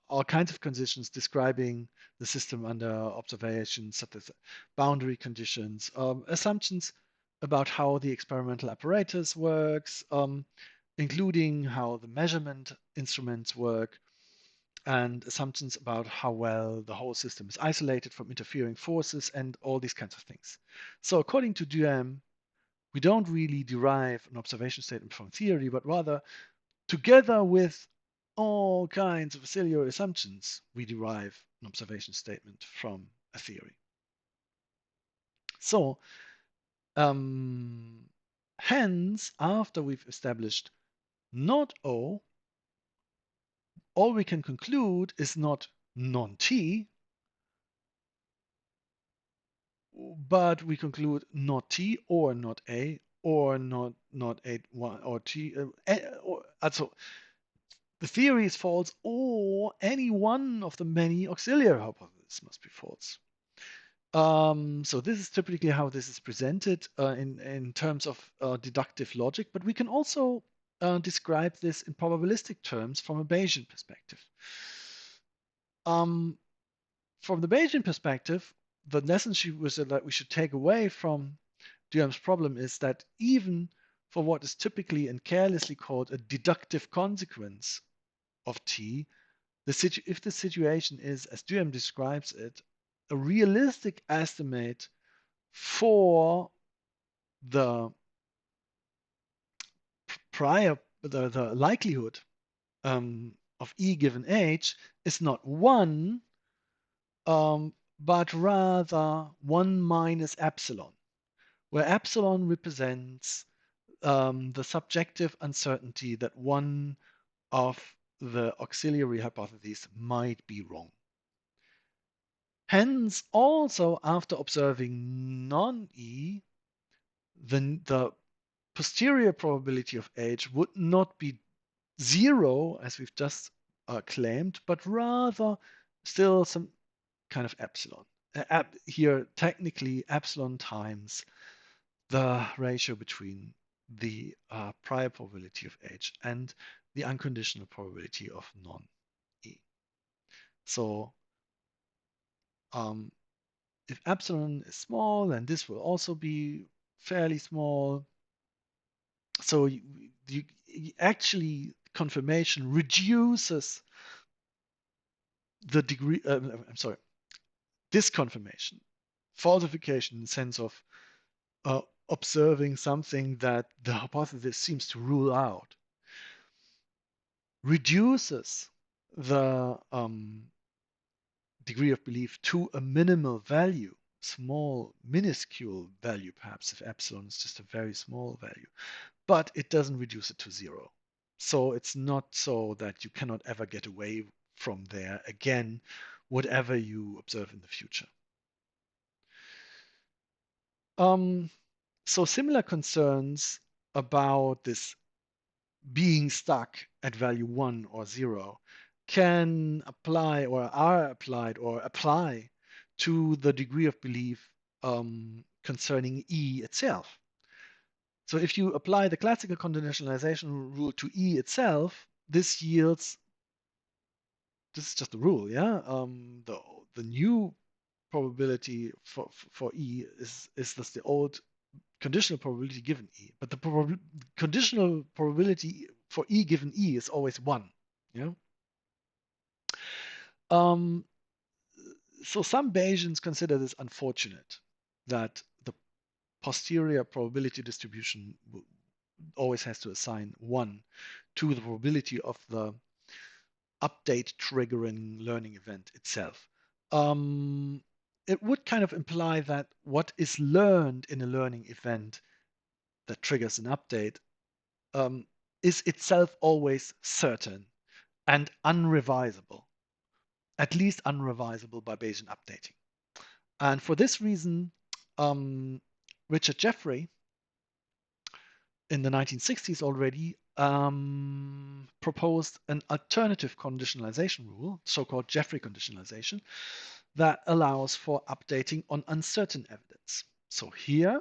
all kinds of conditions describing the system under observation, such as boundary conditions, assumptions about how the experimental apparatus works, including how the measurement instruments work, and assumptions about how well the whole system is isolated from interfering forces and all these kinds of things. So according to Duhem, we don't really derive an observation statement from theory, but rather together with all kinds of auxiliary assumptions, we derive an observation statement from a theory. So hence, after we've established not O, all we can conclude is not non-T, but we conclude not T or not A or not A or T. Also, the theory is false, or any one of the many auxiliary hypotheses must be false. So this is typically how this is presented in terms of deductive logic, but we can also describe this in probabilistic terms from a Bayesian perspective. From the Bayesian perspective, the lesson that we should take away from Duhem's problem is that even for what is typically and carelessly called a deductive consequence of T, if the situation is, as Duhem describes it, a realistic estimate for the the likelihood of E given H is not 1, but rather 1 minus epsilon, where epsilon represents the subjective uncertainty that one of the auxiliary hypotheses might be wrong. Hence, also after observing non-E, the posterior probability of H would not be 0, as we've just claimed, but rather still some kind of epsilon. Here, technically, epsilon times the ratio between the prior probability of H and the unconditional probability of non-E. So if epsilon is small, then this will also be fairly small. So you actually confirmation reduces the degree, I'm sorry, disconfirmation, falsification in the sense of observing something that the hypothesis seems to rule out. reduces the degree of belief to a minimal value, small, minuscule value, perhaps if epsilon is just a very small value, but it doesn't reduce it to zero. So it's not so that you cannot ever get away from there again, whatever you observe in the future. So similar concerns about this being stuck at value 1 or 0 can apply or are applied or apply to the degree of belief concerning E itself. So if you apply the classical conditionalization rule to E itself, this yields, this is just the rule, yeah? The new probability for E is thus the old conditional probability given E, but the conditional probability for E given E is always 1. Yeah. Um, so some Bayesians consider this unfortunate, that the posterior probability distribution always has to assign 1 to the probability of the update triggering learning event itself. It would kind of imply that what is learned in a learning event that triggers an update is itself always certain and unrevisable, at least unrevisable by Bayesian updating. And for this reason, Richard Jeffrey in the 1960s already proposed an alternative conditionalization rule, so-called Jeffrey conditionalization, that allows for updating on uncertain evidence. So here,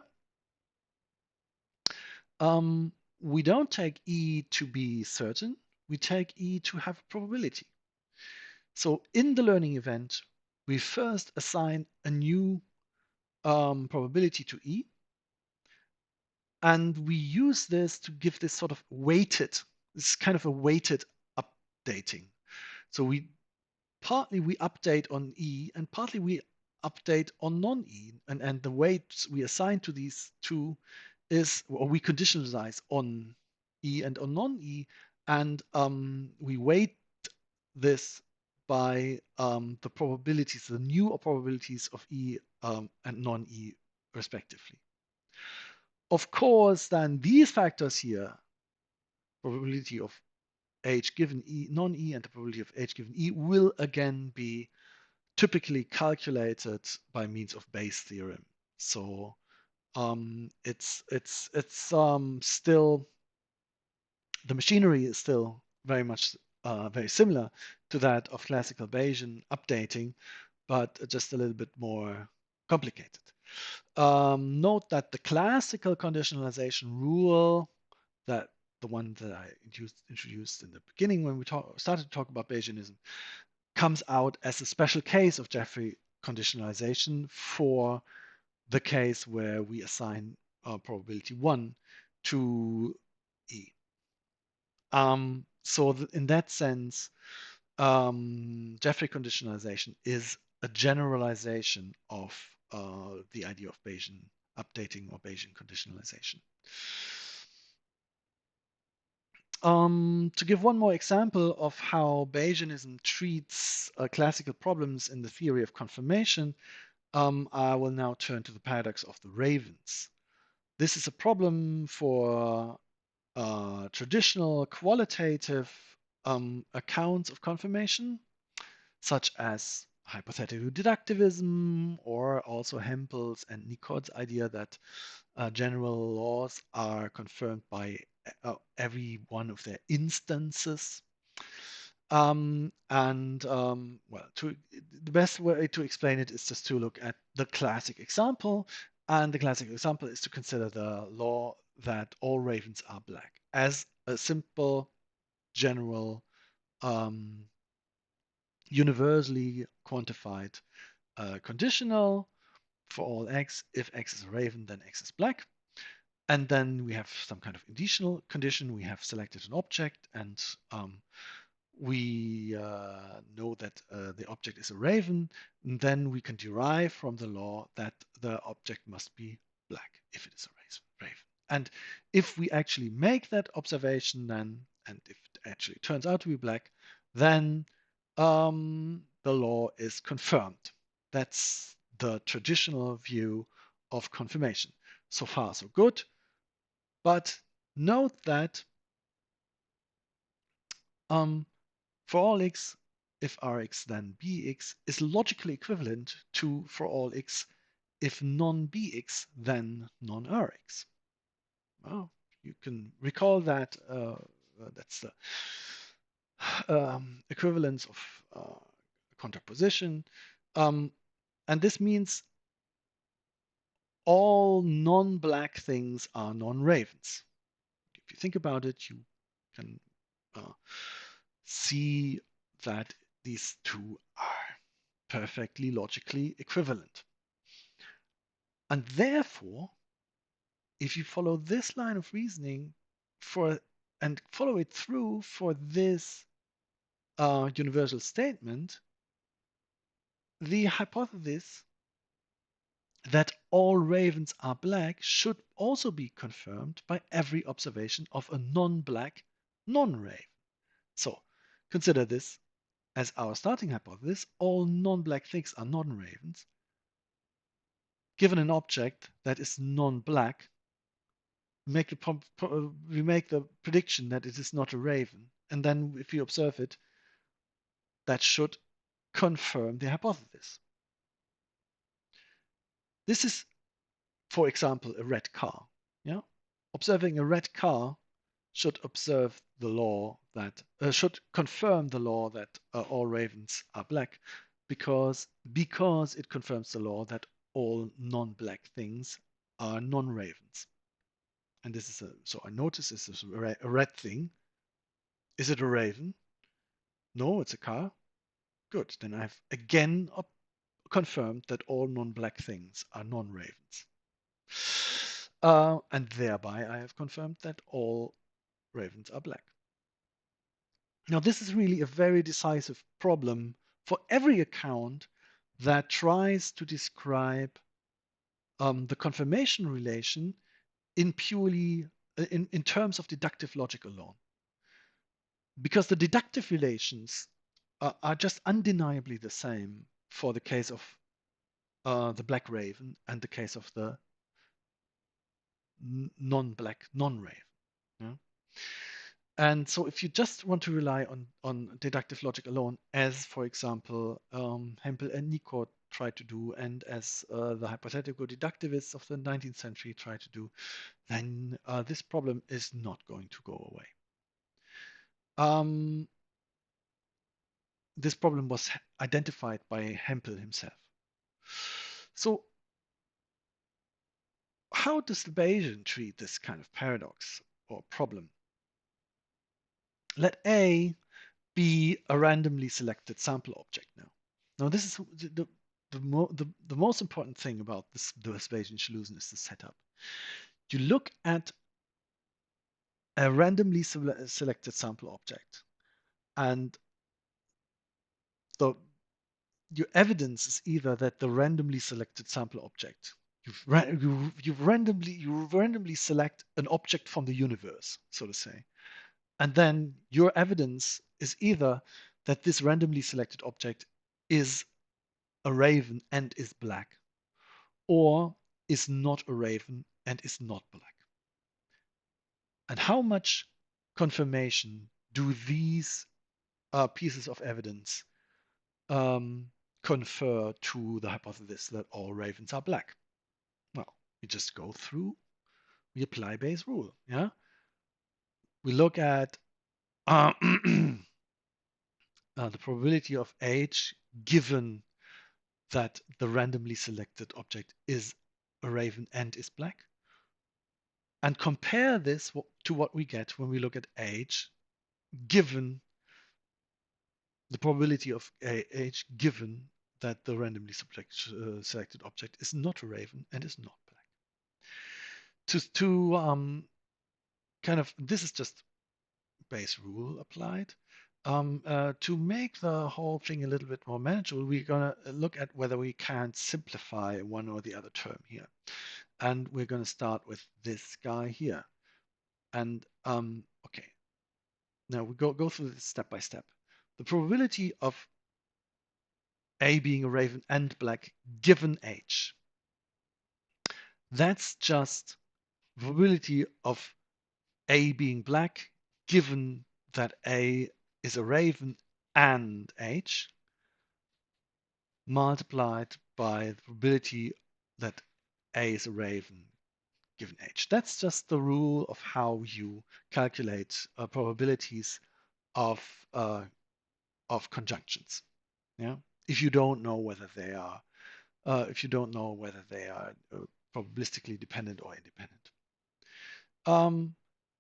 we don't take E to be certain, we take E to have probability. So in the learning event, we first assign a new probability to E, and we use this to give this sort of weighted, this kind of a weighted updating. So partly we update on E and partly we update on non-E, and the weights we assign to these two is, or we conditionalize on E and on non-E, and we weight this by the probabilities, the new probabilities of E and non-E respectively. Of course, then these factors here, probability of H given E, non-E, and the probability of H given E, will again be typically calculated by means of Bayes' theorem. So it's still, the machinery is still very much very similar to that of classical Bayesian updating, but just a little bit more complicated. Note that the classical conditionalization rule, that the one that I introduced in the beginning when we started to talk about Bayesianism, comes out as a special case of Jeffrey conditionalization for the case where we assign probability 1 to E. So in that sense, Jeffrey conditionalization is a generalization of the idea of Bayesian updating or Bayesian conditionalization. To give one more example of how Bayesianism treats classical problems in the theory of confirmation, I will now turn to the paradox of the ravens. This is a problem for traditional qualitative accounts of confirmation, such as hypothetical-deductivism, or also Hempel's and Nicod's idea that general laws are confirmed by every one of their instances. Well, the best way to explain it is just to look at the classic example. And the classic example is to consider the law that all ravens are black as a simple, general, universally quantified conditional for all x. If x is a raven, then x is black. And then we have some kind of additional condition. We have selected an object, and we know that the object is a raven. And then we can derive from the law that the object must be black if it is a raven. And if we actually make that observation, then, and if actually turns out to be black, then the law is confirmed. That's the traditional view of confirmation. So far, so good. But note that for all x, if Rx then Bx is logically equivalent to for all x, if non-Bx then non-Rx. Well, you can recall that that's the equivalence of contraposition. And this means all non-black things are non-ravens. If you think about it, you can see that these two are perfectly logically equivalent. And therefore, if you follow this line of reasoning and follow it through for this universal statement, the hypothesis that all ravens are black should also be confirmed by every observation of a non-black non-raven. So consider this as our starting hypothesis. All non-black things are non-ravens. Given an object that is non-black, we make the prediction that it is not a raven, and then if you observe it, that should confirm the hypothesis. This is, for example, a red car. Yeah, observing a red car should observe the law that should confirm the law that all ravens are black, because it confirms the law that all non-black things are non-ravens. And this is so I notice this is a red thing. Is it a raven? No, it's a car. Good. Then I've again confirmed that all non-black things are non-ravens. And thereby I have confirmed that all ravens are black. Now, this is really a very decisive problem for every account that tries to describe the confirmation relation in purely in terms of deductive logic alone. Because the deductive relations are just undeniably the same for the case of the black raven and the case of the non-black non-raven. Yeah? And so if you just want to rely on deductive logic alone, as, for example, Hempel and Nicot tried to do, and as the hypothetical deductivists of the 19th century tried to do, then this problem is not going to go away. This problem was identified by Hempel himself. So how does Bayesian treat this kind of paradox or problem? Let A be a randomly selected sample object now. Now this is the most important thing about the Bayesian solution is the setup. You look at a randomly selected sample object, and your evidence is either that the randomly selected sample object, you randomly select an object from the universe, so to say, and then your evidence is either that this randomly selected object is a raven and is black, or is not a raven and is not black. And how much confirmation do these pieces of evidence confer to the hypothesis that all ravens are black? Well, we just go through, we apply Bayes' rule. Yeah, we look at the probability of age given that the randomly selected object is a raven and is black, and compare this to what we get when we look at age given the probability of age given that the randomly selected object is not a raven and is not black. Kind of, this is just Bayes' rule applied. To make the whole thing a little bit more manageable, we're going to look at whether we can simplify one or the other term here. And we're going to start with this guy here. And okay, Now we go through this step by step. The probability of A being a raven and black given H. That's just the probability of A being black given that A is a raven and H multiplied by the probability that A is a raven given H. That's just the rule of how you calculate probabilities of conjunctions. Yeah, if you don't know whether they are probabilistically dependent or independent.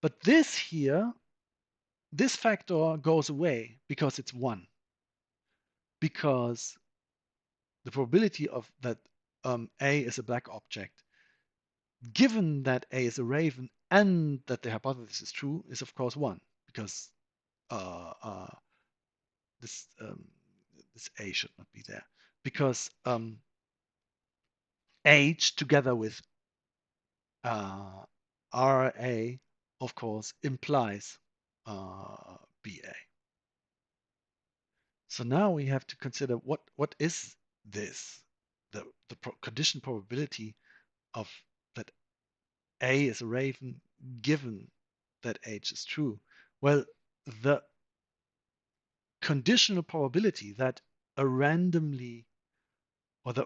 But this factor goes away because it's 1. Because the probability of that A is a black object, given that A is a raven and that the hypothesis is true, is of course 1, because this A should not be there, because H together with RA, of course, implies BA. So now we have to consider what is this, the condition probability of that A is a raven given that H is true. Well, the conditional probability that a randomly, or the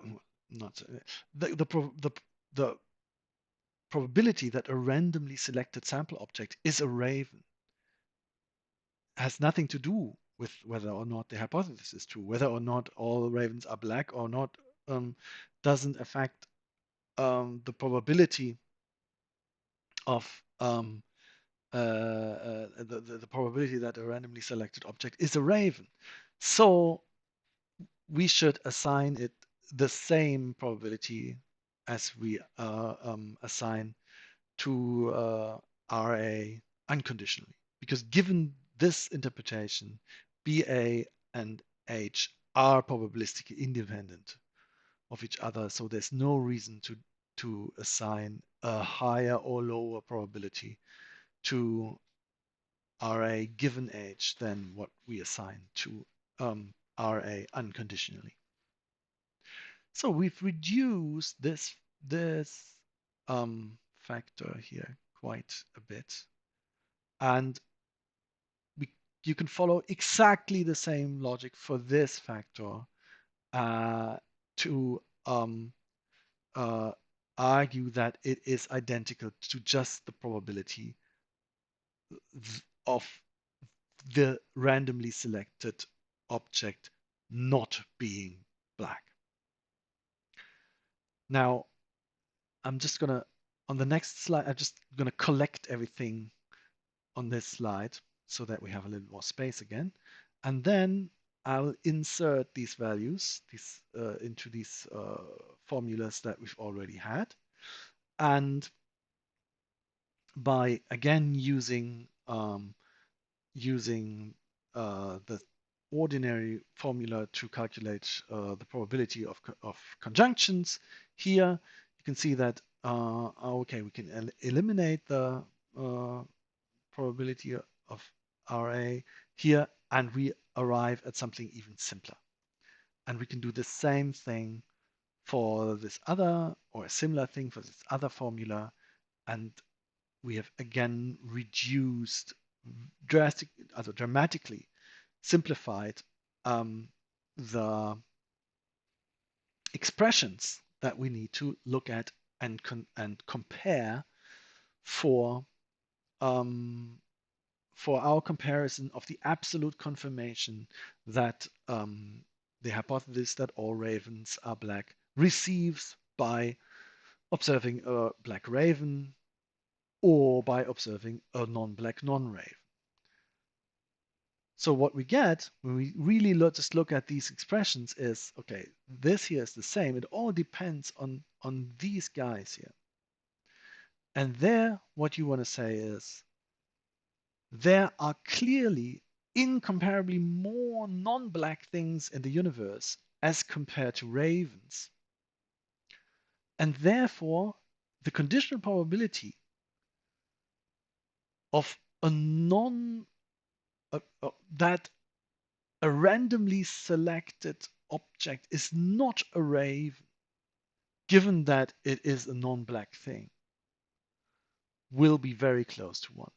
not the probability that a randomly selected sample object is a raven has nothing to do with whether or not the hypothesis is true. Whether or not all ravens are black or not doesn't affect the probability of the probability that a randomly selected object is a raven. So we should assign it the same probability as we assign to RA unconditionally. Because given this interpretation, BA and H are probabilistically independent of each other, so there's no reason to assign a higher or lower probability to RA given H than what we assign to RA unconditionally. So we've reduced this factor here quite a bit, and you can follow exactly the same logic for this factor to argue that it is identical to just the probability of the randomly selected object not being black. Now, I'm just gonna, on the next slide, I'm just gonna collect everything on this slide so that we have a little more space again. And then I'll insert these values into these formulas that we've already had. And by again using the ordinary formula to calculate the probability of conjunctions, here you can see that okay, we can eliminate the probability of RA here, and we arrive at something even simpler. And we can do the same thing for this other, or a similar thing for this other formula, and we have again reduced dramatically simplified the expressions that we need to look at and compare for our comparison of the absolute confirmation that the hypothesis that all ravens are black receives by observing a black raven or by observing a non-black non-raven. So what we get when we really just look at these expressions is, okay, this here is the same. It all depends on these guys here. And there, what you want to say is, there are clearly incomparably more non-black things in the universe as compared to ravens. And therefore, the conditional probability of a non that a randomly selected object is not a raven, given that it is a non-black thing, will be very close to 1.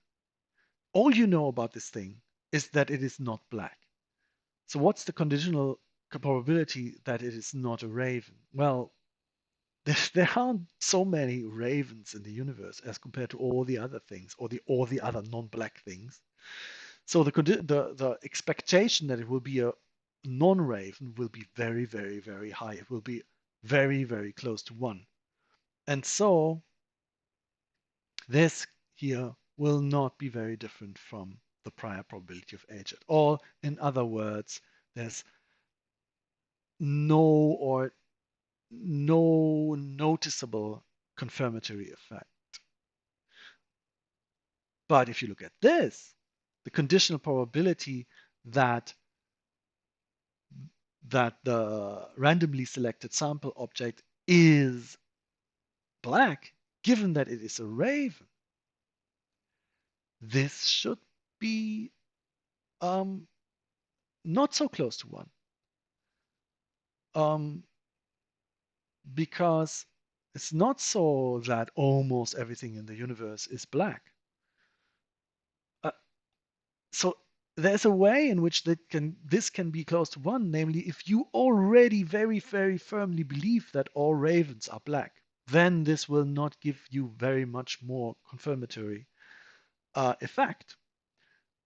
All you know about this thing is that it is not black. So what's the conditional probability that it is not a raven? Well, there aren't so many ravens in the universe as compared to all the other things, or the other non-black things. So the expectation that it will be a non-raven will be very, very, very high. It will be very, very close to 1. And so this here will not be very different from the prior probability of age at all. In other words, there's no noticeable confirmatory effect. But if you look at this, the conditional probability that the randomly selected sample object is black, given that it is a raven, this should be not so close to 1. Because it's not so that almost everything in the universe is black. So there's a way in which this can be close to 1, namely if you already very, very firmly believe that all ravens are black, then this will not give you very much more confirmatory effect.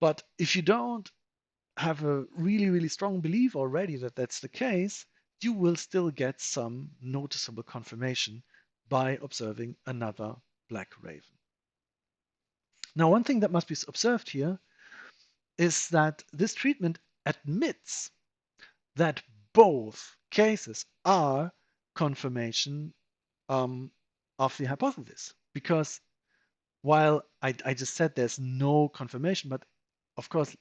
But if you don't have a really, really strong belief already that that's the case, you will still get some noticeable confirmation by observing another black raven. Now, one thing that must be observed here is that this treatment admits that both cases are confirmation of the hypothesis. Because while I just said there's no confirmation, but of course,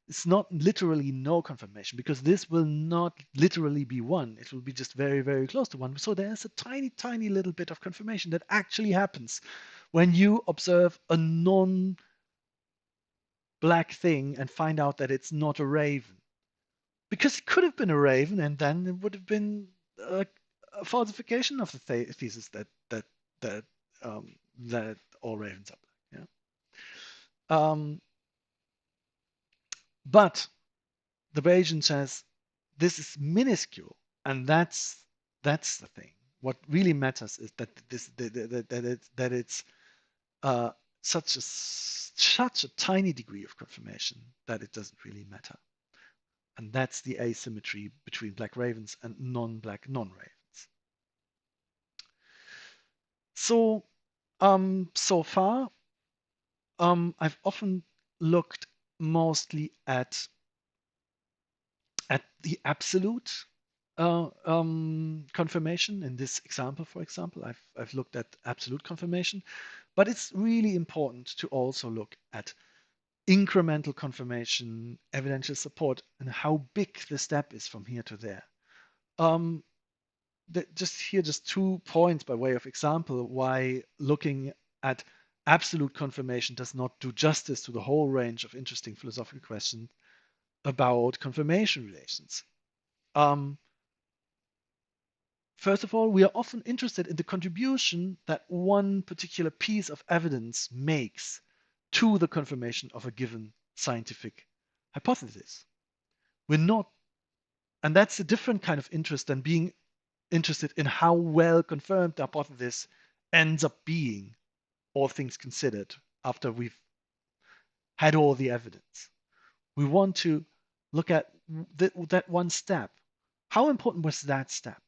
it's not literally no confirmation, because this will not literally be 1. It will be just very, very close to 1. So there's a tiny, tiny little bit of confirmation that actually happens when you observe a non-black thing and find out that it's not a raven. Because it could have been a raven, and then it would have been a falsification of the thesis that all ravens are black. Yeah. But the Bayesian says this is minuscule, and that's the thing. What really matters is that it's such a tiny degree of confirmation that it doesn't really matter, and that's the asymmetry between black ravens and non-black non-ravens. So so far, I've often looked mostly at the absolute confirmation. In this example, for example, I've looked at absolute confirmation, but it's really important to also look at incremental confirmation, evidential support, and how big the step is from here to there. Just 2 points by way of example why looking at absolute confirmation does not do justice to the whole range of interesting philosophical questions about confirmation relations. First of all, we are often interested in the contribution that one particular piece of evidence makes to the confirmation of a given scientific hypothesis. We're not, and that's a different kind of interest than being interested in how well confirmed the hypothesis ends up being, all things considered, after we've had all the evidence. We want to look at that one step. How important was that step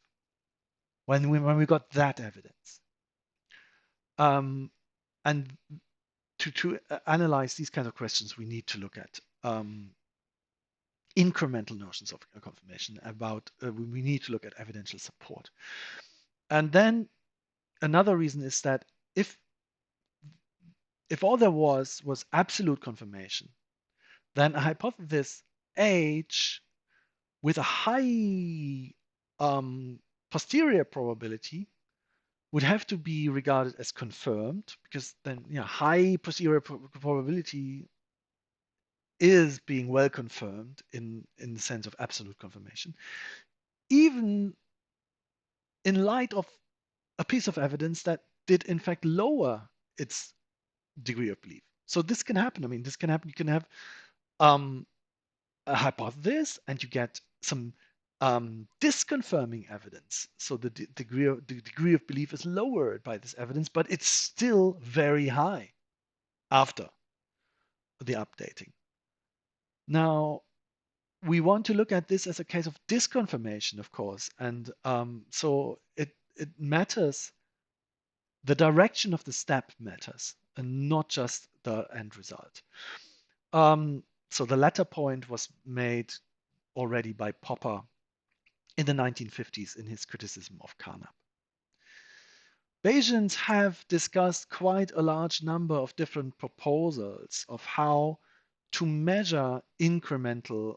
when we got that evidence? And to analyze these kinds of questions, we need to look at incremental notions of confirmation. We need to look at evidential support. And then another reason is that if all there was absolute confirmation, then a hypothesis H with a high posterior probability would have to be regarded as confirmed, because then high posterior probability is being well confirmed in the sense of absolute confirmation, even in light of a piece of evidence that did in fact lower its degree of belief. So this can happen. I mean, this can happen. You can have a hypothesis and you get some disconfirming evidence. So the degree of belief is lowered by this evidence, but it's still very high after the updating. Now, we want to look at this as a case of disconfirmation, of course, and so it matters. The direction of the step matters, and not just the end result. So the latter point was made already by Popper in the 1950s in his criticism of Carnap. Bayesians have discussed quite a large number of different proposals of how to measure incremental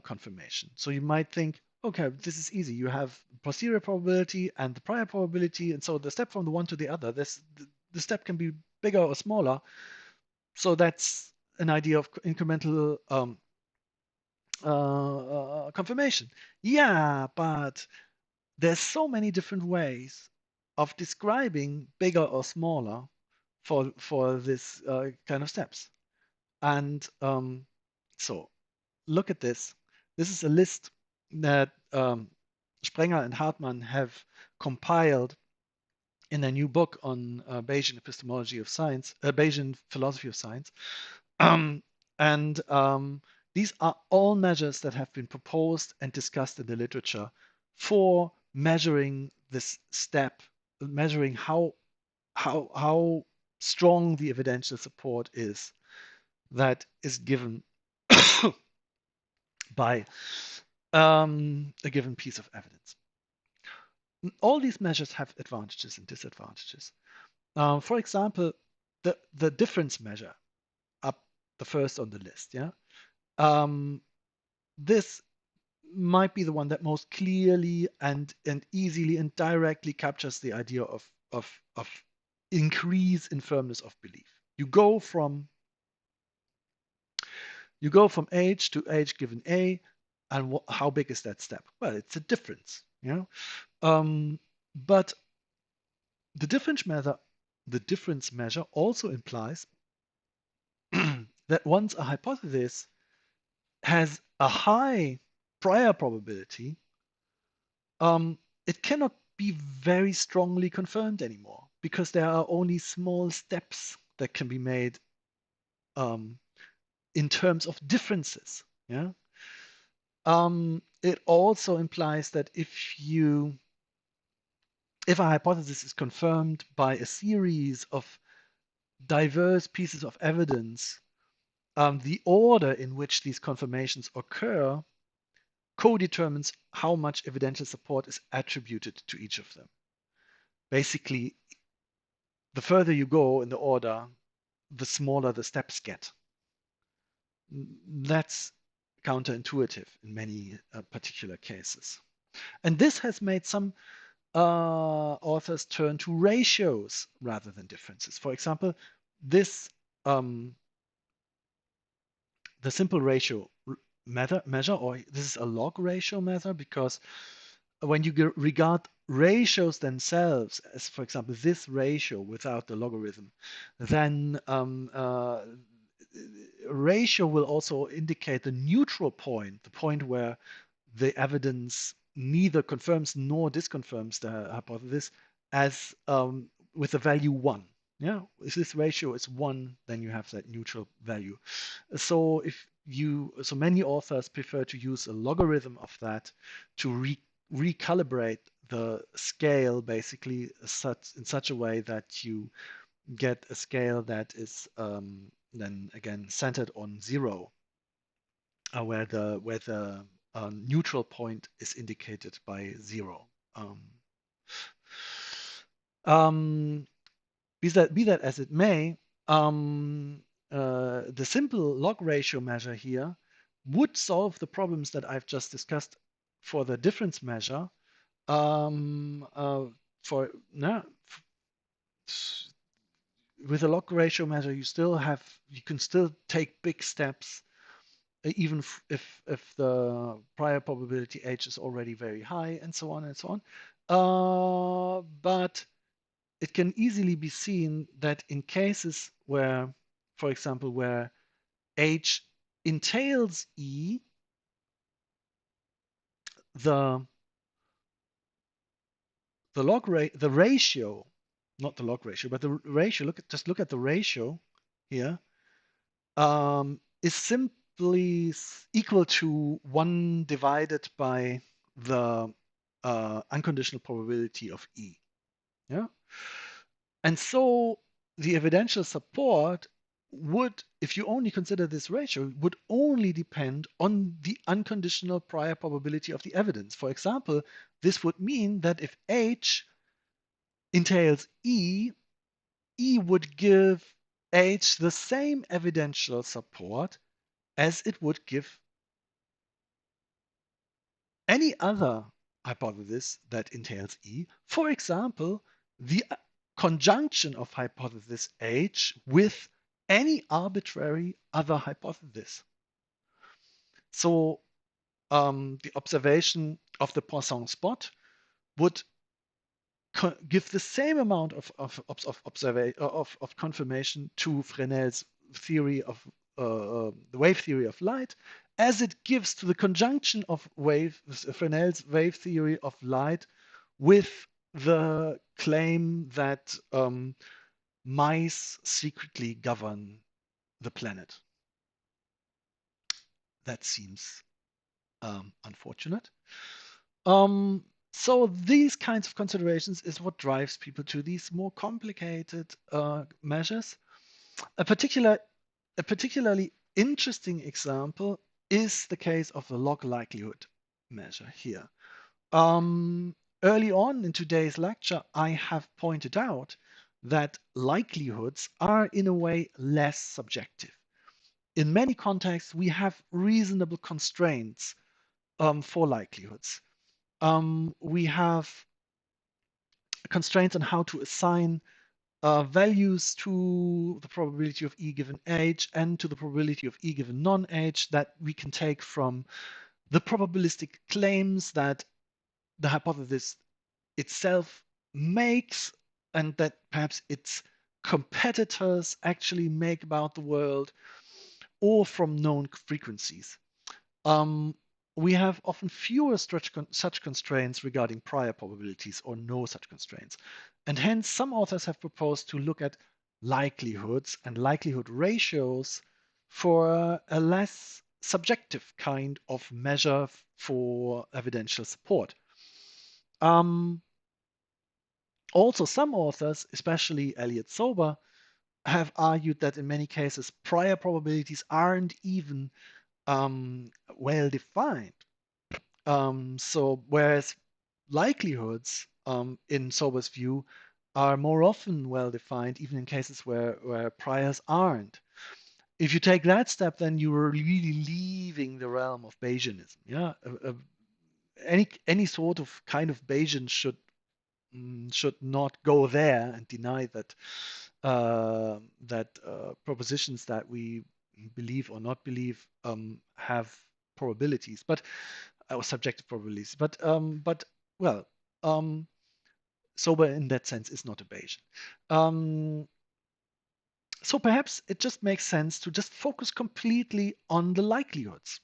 confirmation. So you might think, okay, this is easy. You have posterior probability and the prior probability, and so the step from the one to the other, the step can be bigger or smaller. So that's an idea of incremental confirmation. Yeah, but there's so many different ways of describing bigger or smaller for this kind of steps. And so look at this. This is a list that Sprenger and Hartmann have compiled in a new book on Bayesian epistemology of science, Bayesian philosophy of science. And these are all measures that have been proposed and discussed in the literature for measuring this step, measuring how strong the evidential support is that is given by a given piece of evidence. All these measures have advantages and disadvantages. For example, the difference measure, up the first on the list, yeah. This might be the one that most clearly and easily and directly captures the idea of increase in firmness of belief. You go from age to age given A, and how big is that step? Well, it's a difference, you know. But the difference measure also implies that once a hypothesis has a high prior probability, it cannot be very strongly confirmed anymore because there are only small steps that can be made in terms of differences. Yeah. It also implies that if a hypothesis is confirmed by a series of diverse pieces of evidence, the order in which these confirmations occur co-determines how much evidential support is attributed to each of them. Basically, the further you go in the order, the smaller the steps get. That's counterintuitive in many particular cases. And this has made some authors turn to ratios rather than differences. For example, this the simple ratio measure, or this is a log ratio measure, because when you regard ratios themselves as, for example, this ratio without the logarithm, then ratio will also indicate the neutral point, the point where the evidence neither confirms nor disconfirms the hypothesis, as with the value 1. Yeah, if this ratio is 1, then you have that neutral value. So many authors prefer to use a logarithm of that to recalibrate the scale, basically in such a way that you get a scale that is then again centered on 0, where the neutral point is indicated by 0. Be that as it may, the simple log ratio measure here would solve the problems that I've just discussed for the difference measure. with a log ratio measure, you can still take big steps, even if the prior probability H is already very high, and so on and so on. But it can easily be seen that in cases where, for example, where H entails E, the the ratio, not the log ratio, but the ratio. Just look at the ratio here. Is simply equal to 1 divided by the unconditional probability of E. Yeah. And so the evidential support would, if you only consider this ratio, would only depend on the unconditional prior probability of the evidence. For example, this would mean that if H entails E, E would give H the same evidential support as it would give any other hypothesis that entails E. For example, the conjunction of hypothesis H with any arbitrary other hypothesis. So the observation of the Poisson spot would give the same amount of confirmation to Fresnel's theory of the wave theory of light as it gives to the conjunction of Fresnel's wave theory of light with the claim that mice secretly govern the planet. That seems unfortunate. So these kinds of considerations is what drives people to these more complicated measures. A particularly interesting example is the case of the log likelihood measure here. Early on in today's lecture, I have pointed out that likelihoods are in a way less subjective. In many contexts, we have reasonable constraints for likelihoods. We have constraints on how to assign values to the probability of E given H and to the probability of E given non-H that we can take from the probabilistic claims that the hypothesis itself makes and that perhaps its competitors actually make about the world, or from known frequencies. We have often fewer such constraints regarding prior probabilities or no such constraints. And hence, some authors have proposed to look at likelihoods and likelihood ratios for a less subjective kind of measure for evidential support. Also, some authors, especially Elliott Sober, have argued that in many cases prior probabilities aren't even well defined. So whereas likelihoods, in Sober's view, are more often well defined, even in cases where priors aren't. If you take that step, then you are really leaving the realm of Bayesianism. Yeah, any sort of kind of Bayesian should not go there and deny that propositions that we believe or not believe have probabilities, but or subjective probabilities. But well, Sober in that sense is not a Bayesian. So perhaps it just makes sense to just focus completely on the likelihoods.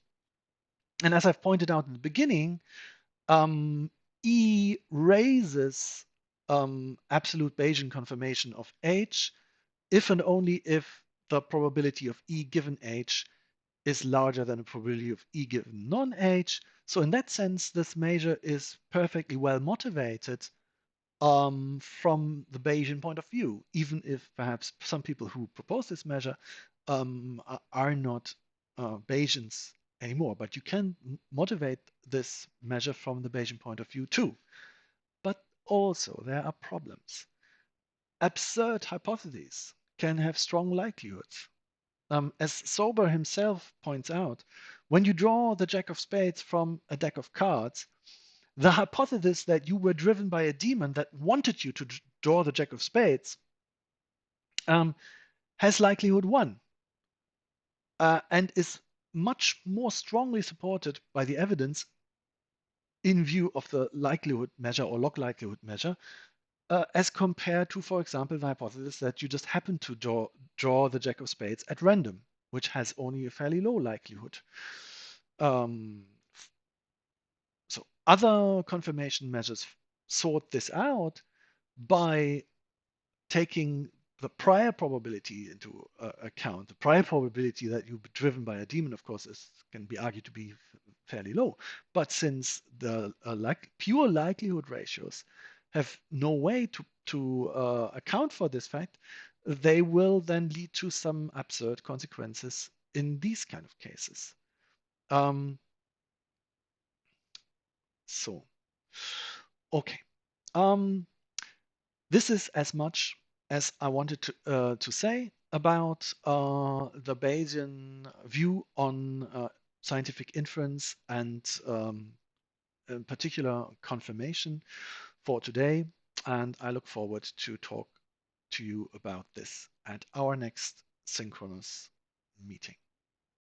And as I've pointed out in the beginning, E raises absolute Bayesian confirmation of H if and only if the probability of E given H is larger than the probability of E given non-H. So in that sense, this measure is perfectly well motivated from the Bayesian point of view, even if perhaps some people who propose this measure are not Bayesians anymore. But you can motivate this measure from the Bayesian point of view too. But also there are problems. Absurd hypotheses can have strong likelihoods. As Sober himself points out, when you draw the Jack of Spades from a deck of cards, the hypothesis that you were driven by a demon that wanted you to draw the Jack of Spades has likelihood 1 and is much more strongly supported by the evidence in view of the likelihood measure or log likelihood measure as compared to, for example, the hypothesis that you just happen to draw the jack of spades at random, which has only a fairly low likelihood. So other confirmation measures sort this out by taking the prior probability into account. The prior probability that you'll be driven by a demon, of course, can be argued to be fairly low. But since the pure likelihood ratios have no way to account for this fact, they will then lead to some absurd consequences in these kind of cases. So, okay. This is as much as I wanted to say about the Bayesian view on scientific inference and in particular confirmation for today. And I look forward to talk to you about this at our next synchronous meeting.